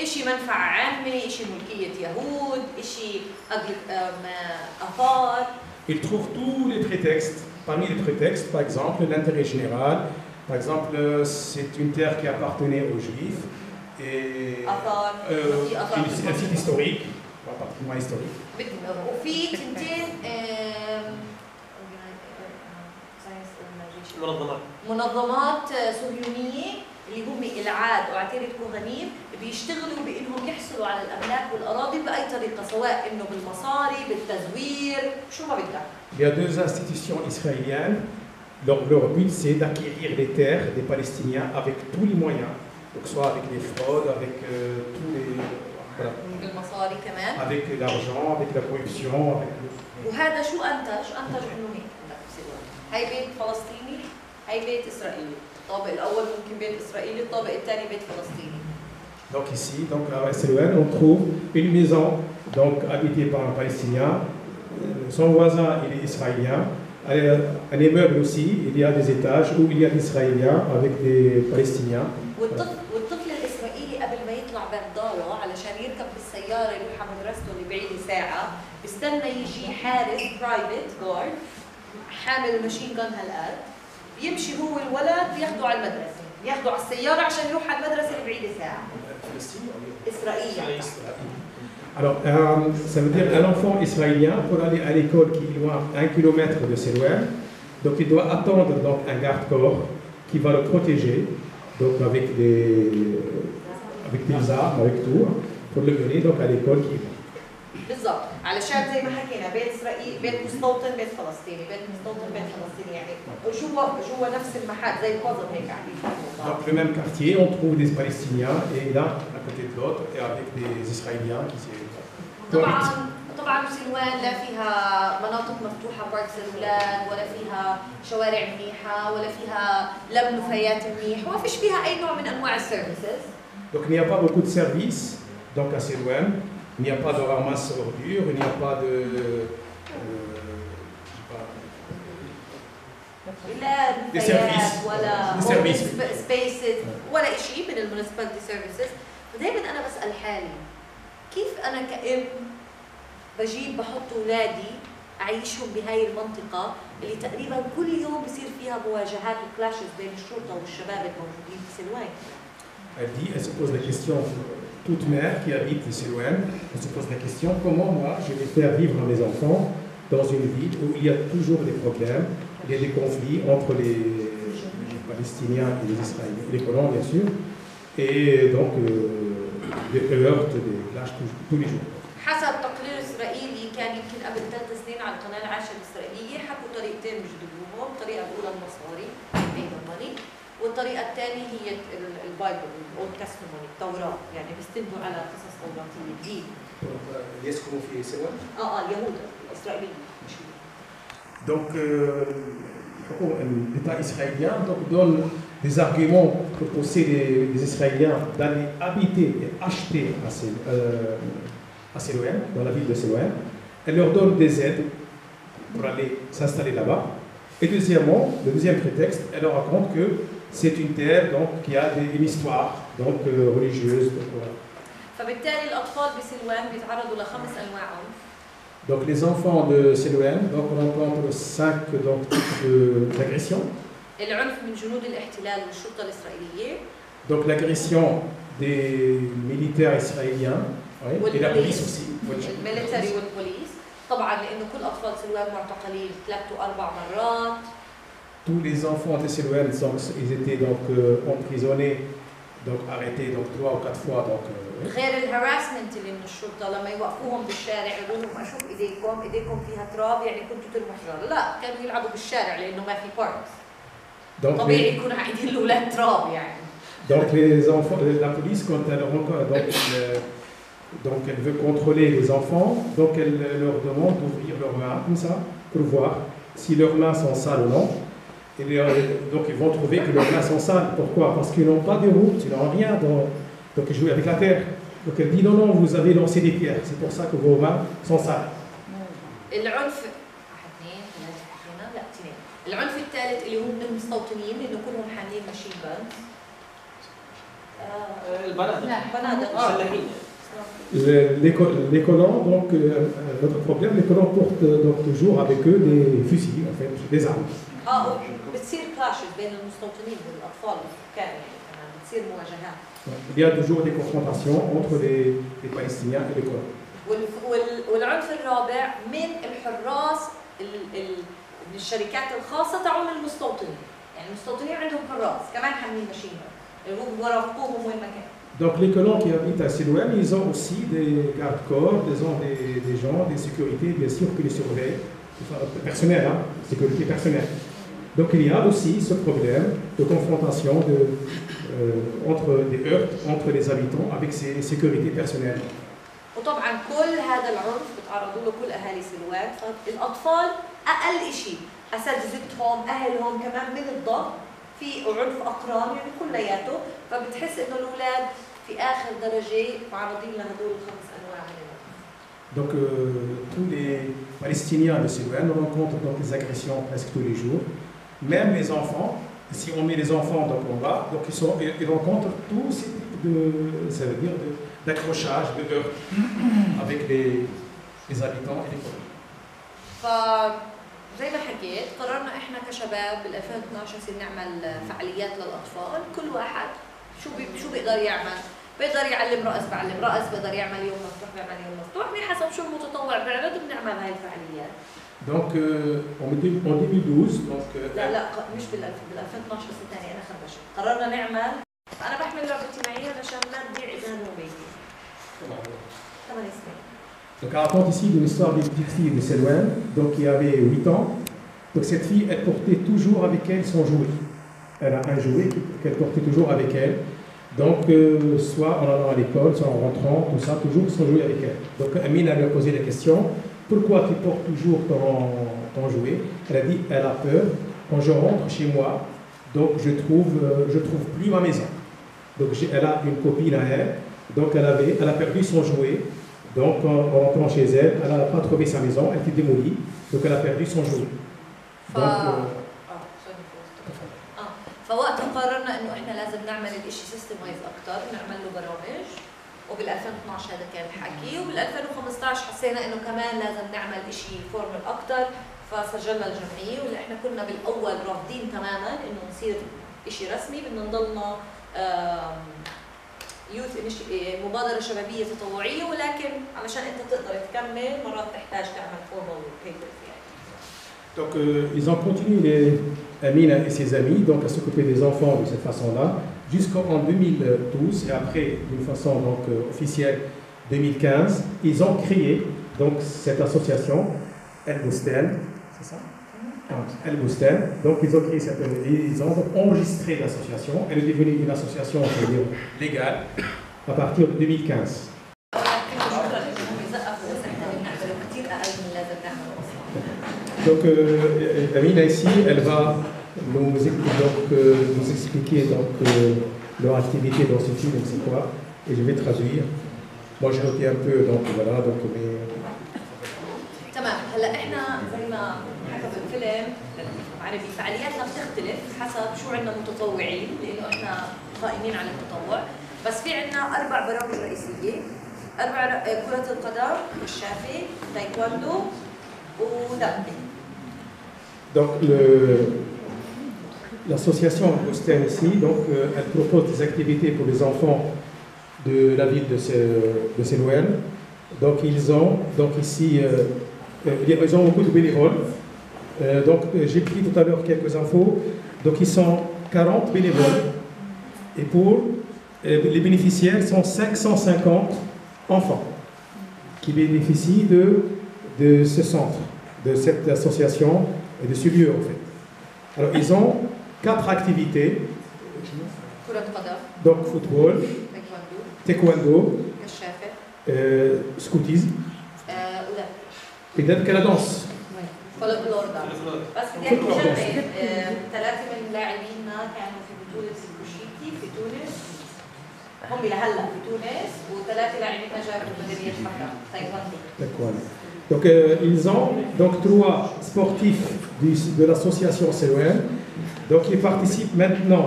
شيء منفعة عامة، شيء ملكية يهود، شيء آثار. Ils trouvent tous les prétextes. Parmi les prétextes, par exemple, l'intérêt général. Par exemple, c'est une terre qui appartenait aux Juifs. Et un site historique, un patrimoine historique. وفي تنتين المنظمات منظمات صهيونيه اللي هم العاد وعتيره كوهانيم بيشتغلوا بانهم يحصلوا على الاملاك والاراضي باي طريقه، سواء انه بالمصاري، بالتزوير، شو ما بدك. Il y a deux institutions israéliennes. Leur but, c'est d'acquérir les terres des Palestiniens avec tous les moyens. Donc, soit avec les fraudes, avec tous les. Voilà. بالمصاري كمان. Avec l'argent, avec la corruption. Avec وهذا شو انتج؟ انتج انه هيك عندك بصير هي بيت فلسطيني، هي بيت اسرائيلي. الطابق الاول ممكن بيت اسرائيلي، الطابق الثاني بيت فلسطيني. Donc ici, donc à SLON, on trouve une maison donc habitée par un Palestinien. Son voisin, il est israélien. Un immeuble aussi, il y a des étages où il y a des Israéliens avec des Palestiniens. والطفل الاسرائيلي قبل ما يطلع باب داره علشان يركب بالسياره يروح على مدرسته اللي بعيده ساعه، بيستنى يجي حارس برايفت جارد حامل ماشين جان هالقد، بيمشي هو الولد بياخده على المدرسه، بياخده على السياره عشان يروح على المدرسه اللي بعيده ساعه. إسرائيلية. Alors, ça veut dire un enfant israélien pour aller à l'école qui est loin 1 km de Silouan, donc il doit attendre donc un garde-corps qui va le protéger, donc avec des armes, avec tout, pour le mener donc à l'école qui est loin. بالضبط، علشان زي ما حكينا بيت اسرائيل، بيت مستوطن، بيت فلسطيني، بيت مستوطن، بيت فلسطيني، يعني جوا نفس المحل زي البازل هيك قاعدين. Donc le même quartier, on trouve des Palestiniens et là, à côté de l'autre, et avec des Israéliens qui طبعا سلوان لا فيها مناطق مفتوحه بارك سلولان، ولا فيها شوارع منيحه، ولا فيها لم نفايات منيح، وما فيش فيها اي نوع من انواع السيرفيسز. Donc il n'y a pas beaucoup de services donc à Silouan. Il n'y a pas de ramasse ordures, il n'y a pas de لا نفايات ولا سبيسز ولا شيء من المونسباليتي سيرفيسز. فدائما انا بسال حالي كيف انا كأم بجيب بحط اولادي اعيشهم بهاي المنطقه اللي تقريبا كل يوم بصير فيها مواجهات وكلاشز بين الشرطه والشباب الموجودين في سلوان. Elle se pose la question, toute mère qui habite Silouan, elle se pose la question, comment moi je vais faire vivre mes enfants dans une ville où il y a toujours des problèmes, il y a des conflits entre les Palestiniens et les Israéliens, les colons bien sûr, et donc des heurts, des clashs tous les jours. حسب تقرير اسرائيلي كان يمكن قبل 3 سنين على القناه العاشره الاسرائيليه، حكوا طريقتين بيجذبوهم، الطريقه الاولى المصاري pay the money، والطريقه الثانيه هي البايبل الاولد تستموني التوراه، يعني بيستندوا على قصص توراتيه دين. يسكنوا في سلوان؟ اليهود الاسرائيليين. Donc l'État israélien donc, donne des arguments pour pousser les Israéliens d'aller habiter et acheter à Silouan, dans la ville de Silouan. Elle leur donne des aides pour aller s'installer là-bas. Et deuxièmement, le deuxième prétexte, elle leur raconte que c'est une terre donc, qui a une histoire donc, religieuse. Donc, voilà. فبالتالي الأطفال بسلوان بيتعرضوا لخمس أنواع عنف. Donc les enfants de Silouan, donc on rencontre 5 types d'agressions. العنف من جنود الاحتلال والشرطة الإسرائيلية. Donc l'agression des militaires israéliens oui, et la police aussi. الميليتري والبوليس. طبعا لأنه كل أطفال سلوان معتقلين 3 و 4 مرات. Tous les enfants de Silouan, ils étaient donc emprisonnés, donc arrêtés donc 3 ou 4 fois. Donc, غير الهراسمنت اللي من الشرطه لما يوقفوهم بالشارع يقولوا لهم اشوف ايديكم فيها تراب يعني كنتوا ترموا حجاره، لا كانوا يلعبوا بالشارع لانه ما في باركس. طبيعي يكونوا قاعدين الاولاد تراب يعني. Donc les enfants, la police quand elle donc elle veut contrôler les enfants, donc elle leur demande d'ouvrir leurs mains comme ça pour voir si leurs mains sont sales ou non. Et donc ils vont trouver que leurs mains sont sales. Pourquoi? Parce qu'ils n'ont pas de route, ils n'ont rien. Donc ils jouent avec la terre. Donc elle dit non, non, vous avez lancé des pierres, c'est pour ça que vos mains sont sales. العنف الثالث اللي هو من المستوطنين انه كلهم حاملين ماشين جانز. البنادق مسلحين. Les colons, donc notre problème, les colons portent donc toujours avec eux des fusils, en fait, des armes. بتصير كلاشز بين المستوطنين والاطفال والسكان يعني كمان بتصير مواجهات. Il y a toujours des confrontations entre les Palestiniens et les colons. والعنف الرابع من الحراس من الشركات الخاصة تعون المستوطنين. يعني المستوطنين عندهم حراس كمان حاملين ماشين ورافقوهم وين ما كان. Donc les colons qui habitent à Silouane, ils ont aussi des gardes-corps, ils ont des gens, des sécurités, bien sûr, qui les surveillent, enfin, personnel, hein, sécurité personnelle. Donc il y a aussi ce problème de confrontation, entre des heurts entre les habitants avec ces sécurités personnelles. وطبعا كل هذا العنف بتعرضوا له كل اهالي سلوان، فالاطفال اقل شيء اساتذتهم اهلهم كمان من الضغط في عنف اقران يعني كلياته، فبتحس انه الاولاد في اخر درجه معرضين لهدول الخمس انواع من العنف. Donc tous les Palestiniens de Silouane rencontrent donc des agressions presque tous les jours. Même les enfants, si on met les enfants donc en bas, donc ils rencontrent tous ces types ça veut dire d'accrochage, de heurts avec les habitants et les colons. زي ما حكيت قررنا احنا كشباب بال 2012 نصير نعمل فعاليات للاطفال، كل واحد شو بيقدر يعمل، بيقدر يعلم رقص بعلم رقص، بيقدر يعمل يوم مفتوح بيعمل يوم مفتوح، بحسب شو المتطوع بيعرض بنعمل هاي الفعاليات. Donc en 2012 donc لا مش بال 2012 بس الثاني انا خربشت، قررنا نعمل انا بحمل لعبتي معي علشان ما تضيع اذا هو بيتي. 8 سنين. Donc elle raconte ici une histoire d'une petite fille de Silouane, donc qui avait 8 ans. Donc cette fille, elle portait toujours avec elle son jouet. Elle a un jouet qu'elle portait toujours avec elle. Donc soit en allant à l'école, soit en rentrant, tout ça, toujours son jouet avec elle. Donc Amine lui a posé la question, pourquoi tu portes toujours ton jouet? Elle a dit, elle a peur, quand je rentre chez moi, donc je trouve plus ma maison. Donc elle a une copine à elle, donc elle a perdu son jouet. Donc, en rentrant chez elle, elle n'a pas trouvé sa maison, elle était démolie, donc elle a perdu son jouet. فوقتها قررنا انه احنا لازم نعمل الشيء سيستمايز اكثر، نعمل له برامج، وبال 2012 هذا كان الحكي، وبال 2015 حسينا انه كمان لازم نعمل شيء فورمال اكثر، فسجلنا الجمعيه، واللي احنا كنا بالاول رافضين تماما انه نصير شيء رسمي، بدنا نضلنا يوث مبادرة شبابية تطوعية، ولكن علشان انت تقدر تكمل مرات تحتاج تعمل فورمال بيبرز يعني. Donc ils ont continué, Amine et ses amis, donc à s'occuper des enfants de cette façon-là, jusqu'en 2012, et après d'une façon donc officielle 2015, ils ont créé donc cette association El Boustan, c'est ça? El Boustan. Donc ils ont créé ils ont enregistré l'association. Elle est devenue une association, on peut dire, légale à partir de 2015. Donc Amina ici, elle va nous expliquer donc, leur activité dans ce film, c'est quoi, et je vais traduire. Moi j'ai noté un peu, donc voilà, donc mais... تمام. هلا احنا زي ما حكى بالفيلم عربي فعالياتنا بتختلف حسب شو عندنا متطوعين، لانه احنا قائمين على التطوع، بس في عندنا 4 برامج رئيسيه، 4 كرة القدم، الشافي، تايكواندو ودبي. Donc l'association Boustan ici, donc elle propose des activités pour les enfants de la ville de Silouane. Donc ils ont donc ici ils ont beaucoup de bénévoles. Donc j'ai pris tout à l'heure quelques infos. Donc ils sont 40 bénévoles. Et pour les bénéficiaires sont 550 enfants qui bénéficient de ce centre, de cette association et de ce lieu en fait. Alors ils ont 4 activités. Donc football, taekwondo, scoutisme. Et que la danse. بس بدي احكي شغله، 3 من لاعبينا كانوا في بطولة الكوشيتي في تونس، هم لهلا في تونس، و3 لاعبينا جابوا ميدالية حمراء تايكواندو. Donc ils ont donc 3 sportifs de l'association Silouane. Donc ils participent maintenant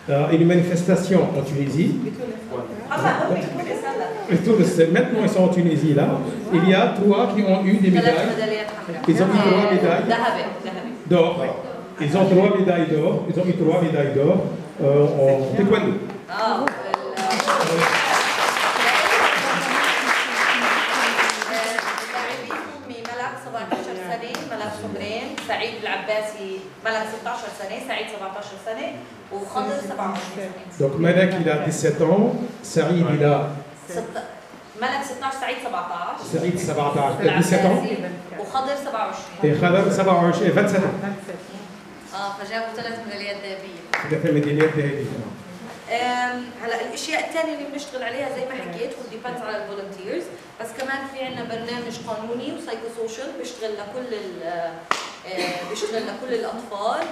à une manifestation en Tunisie. Maintenant ils sont en Tunisie là. Il y a 3 qui ont eu des médailles. Ils ont eu 3 médailles d'or. Ils ont 3 médailles d'or. Ils ont eu 3 médailles d'or en taekwondo. ملعب 17 سنة، ملعب صغرين، سنين، سعيد العباسي ملك 16 سنة، سعيد 17 سنة، وخضر 27 سنة. Donc Malak il a 17 ans, Saïd il a ملك 16 سعيد 17 Saïd 17 ans وخضر 27 et Khadam 27 ans. فجابوا 3 ميداليات ذهبية. Il a fait médaillات ذهبية. هلا الاشياء الثانيه اللي بنشتغل عليها زي ما حكيت وديبندز على الفولنتيرز، بس كمان في عندنا برنامج قانوني وسايكو سوشيال بيشتغل لكل الاطفال،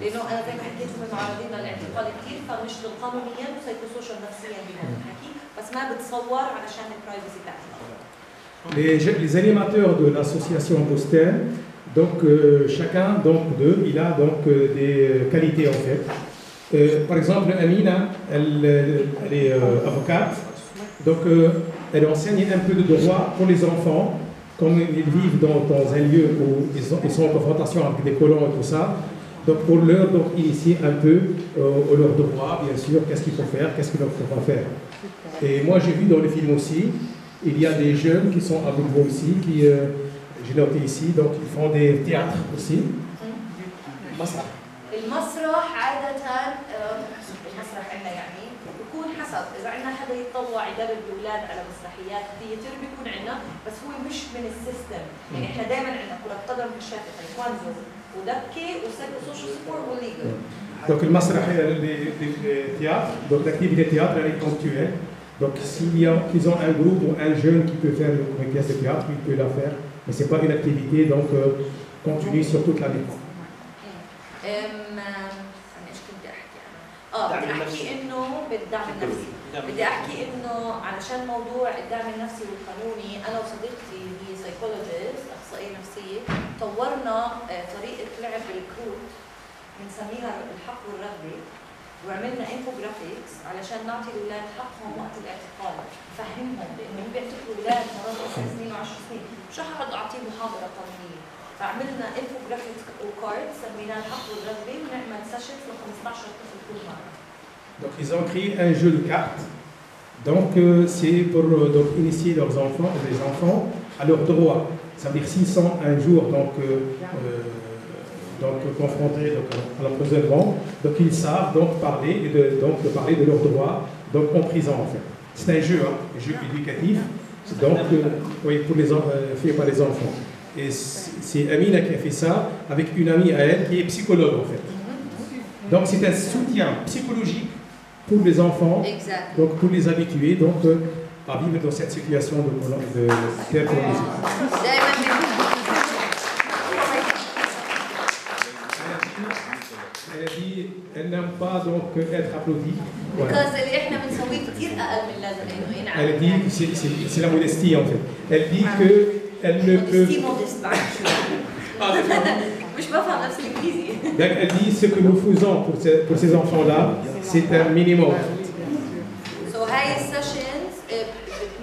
لانه انا زي ما حكيت هم معرضين للاعتقال كثير، فبنشتغل قانونيا وسايكو سوشيال نفسيا بهذا الحكي، بس ما بتصور علشان البرايفسي تاعتنا. Les animateurs de l'association Boston, donc chacun d'eux, il a donc des qualités en fait. Par exemple, Amina, elle est avocate, donc elle enseigne un peu de droit pour les enfants, comme ils vivent dans un lieu où ils sont en confrontation avec des colons et tout ça. Donc pour leur initier un peu leurs droits, bien sûr, qu'est-ce qu'il faut faire, qu'est-ce qu'il ne faut pas faire. Et moi j'ai vu dans le film aussi, il y a des jeunes qui sont avec vous ici, qui j'ai noté ici, donc ils font des théâtres aussi. المسرح عادة المسرح عندنا يعني بيكون حسب إذا عندنا حدا يتطوع يدرب الأولاد على مسرحيات ثياتر بيكون عندنا، بس هو مش من السيستم، يعني إحنا دائما عندنا كرة قدم مشاة تايكواندو ودبكة وسايكو سوشيال سبورت وليجل. Donc le masrah, les théâtres, donc l'activité théâtre elle est ponctuelle. Donc s'ils ont un groupe ou un jeune qui peut faire une pièce de théâtre, il peut la faire, mais c'est pas une activité donc continue sur toute l'année. بدي احكي انه بالدعم النفسي، بدي احكي انه علشان موضوع الدعم النفسي والقانوني انا وصديقتي هي سايكولوجيست اخصائيه نفسيه طورنا طريقه لعب بالكروت بنسميها الحق والرغبه، وعملنا انفوجرافيكس علشان نعطي الاولاد حقهم وقت الاعتقال، نفهمهم لانه بيعتقلوا اولاد مرات 10 سنين و10 سنين، مش رح اقعد اعطيه محاضره قانونيه، فعملنا انفوجرافيكس وكارد سميناه الحق والرغبه ونعمل سيشن ل 15 طفل كل مره. Donc ils ont créé un jeu de cartes. Donc c'est pour donc, initier les enfants à leurs droits. Ça veut dire s'ils sont un jour donc confrontés donc, à l'emprisonnement, donc ils savent donc parler de parler de leurs droits donc en prison en fait. C'est un jeu, un jeu éducatif, donc oui, pour fait par les enfants. Et c'est Amina qui a fait ça avec une amie à elle qui est psychologue en fait. Donc c'est un soutien psychologique pour les enfants, donc pour les habituer donc, à vivre dans cette situation de terre colonisée. Elle a dit, elle n'aime pas donc être applaudie. Voilà. Elle dit, c'est la modestie en fait. Elle dit que elle ne peut. Donc elle dit ce que nous faisons pour ces enfants-là, c'est un minimum. هاي السيشنز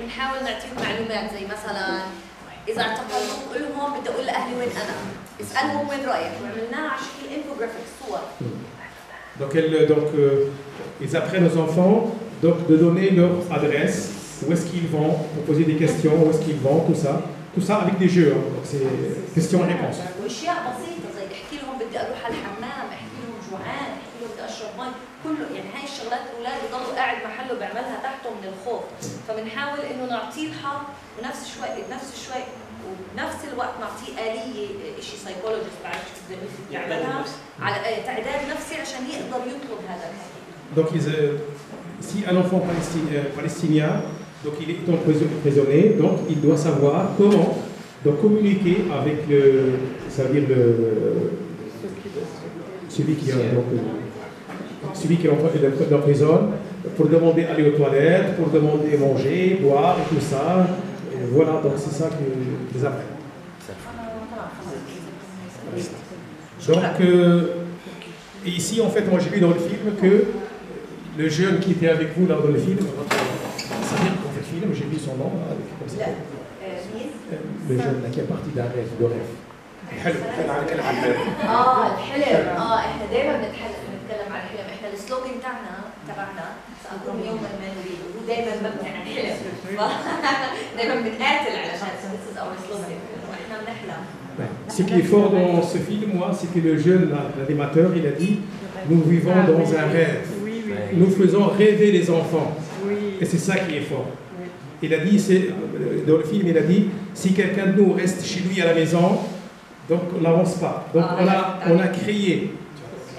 بنحاول نعطيهم معلومات زي مثلا اذا اعتقلوا قول لهم بدي اقول لاهلي وين انا، اسالهم وين رايح، وعملناها على شكل انفوجرافيكس صور. Donc ils apprennent aux enfants donc de donner leur adresse, où est-ce qu'ils vont, pour poser des questions, où est-ce qu'ils vont, tout ça avec des jeux, hein. Donc c'est questions-réponses. واشياء بسيطه زي احكي لهم بدي اروح على الحمام، احكي لهم جوعان، احكي لهم بدي اشرب مي، كله يعني هاي الشغلات الاولاد بضلوا قاعد محله بيعملها تحته من الخوف، فبنحاول انه نعطيه الحق ونفس شوي وبنفس الوقت نعطيه آلية شيء سايكولوجيست بعرف شو يعملها على تعداد نفسي عشان يقدر يطلب هذا الحكي. Donc si un enfant palestinien donc il est emprisonné, donc il doit savoir comment donc communiquer avec celui qui l'emprisonne pour demander aller aux toilettes, pour demander manger, boire et tout ça. Et voilà, donc c'est ça que les apprennent. Donc ici en fait moi j'ai vu dans le film que le jeune qui était avec vous là dans le film, j'ai vu son nom là, comme ça. Le jeune là qui est parti d'un rêve, de rêve. الحلم. احنا دائما بنتكلم عن الحلم، احنا السلوجن تبعنا سأكون يوما ما نريد، وهو دائما مبني عن الحلم. دائما بنقاتل علشان this is our slogan، احنا بنحلم. Ouais. Ce qui est fort dans ce film, moi, c'est que le jeune, l'animateur, il a dit, nous vivons dans un rêve. Nous faisons rêver les enfants. Et c'est ça qui est fort. Il a dit, dans le film, il a dit, si quelqu'un de nous reste chez lui à la maison, donc on n'avance pas. Donc on a créé.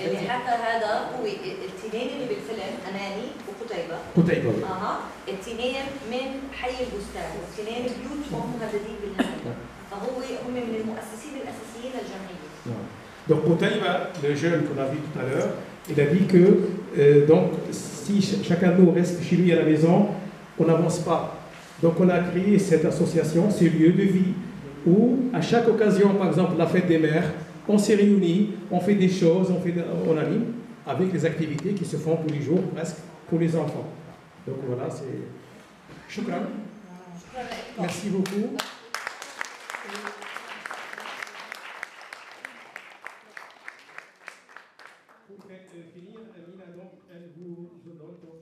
اللي حتى هذا هو التنين اللي بالفيلم اماني وقتيبه. قتيبه. التنين من حي البستان، والتنين بيوتهم هذول بالنسبه. فهو هم من المؤسسين الاساسيين للجمعيه. Donc Qutayba, le jeune qu'on a vu tout à l'heure, il a dit que donc si chacun de nous reste chez lui à la maison, on n'avance pas. Donc on a créé cette association, ce lieu de vie, où à chaque occasion, par exemple la fête des mères, on s'est réunis, on fait des choses, on anime avec les activités qui se font tous les jours presque pour les enfants. Donc voilà, c'est... Shukran. Merci beaucoup. Pour finir, Amina, donc, elle vous donne donc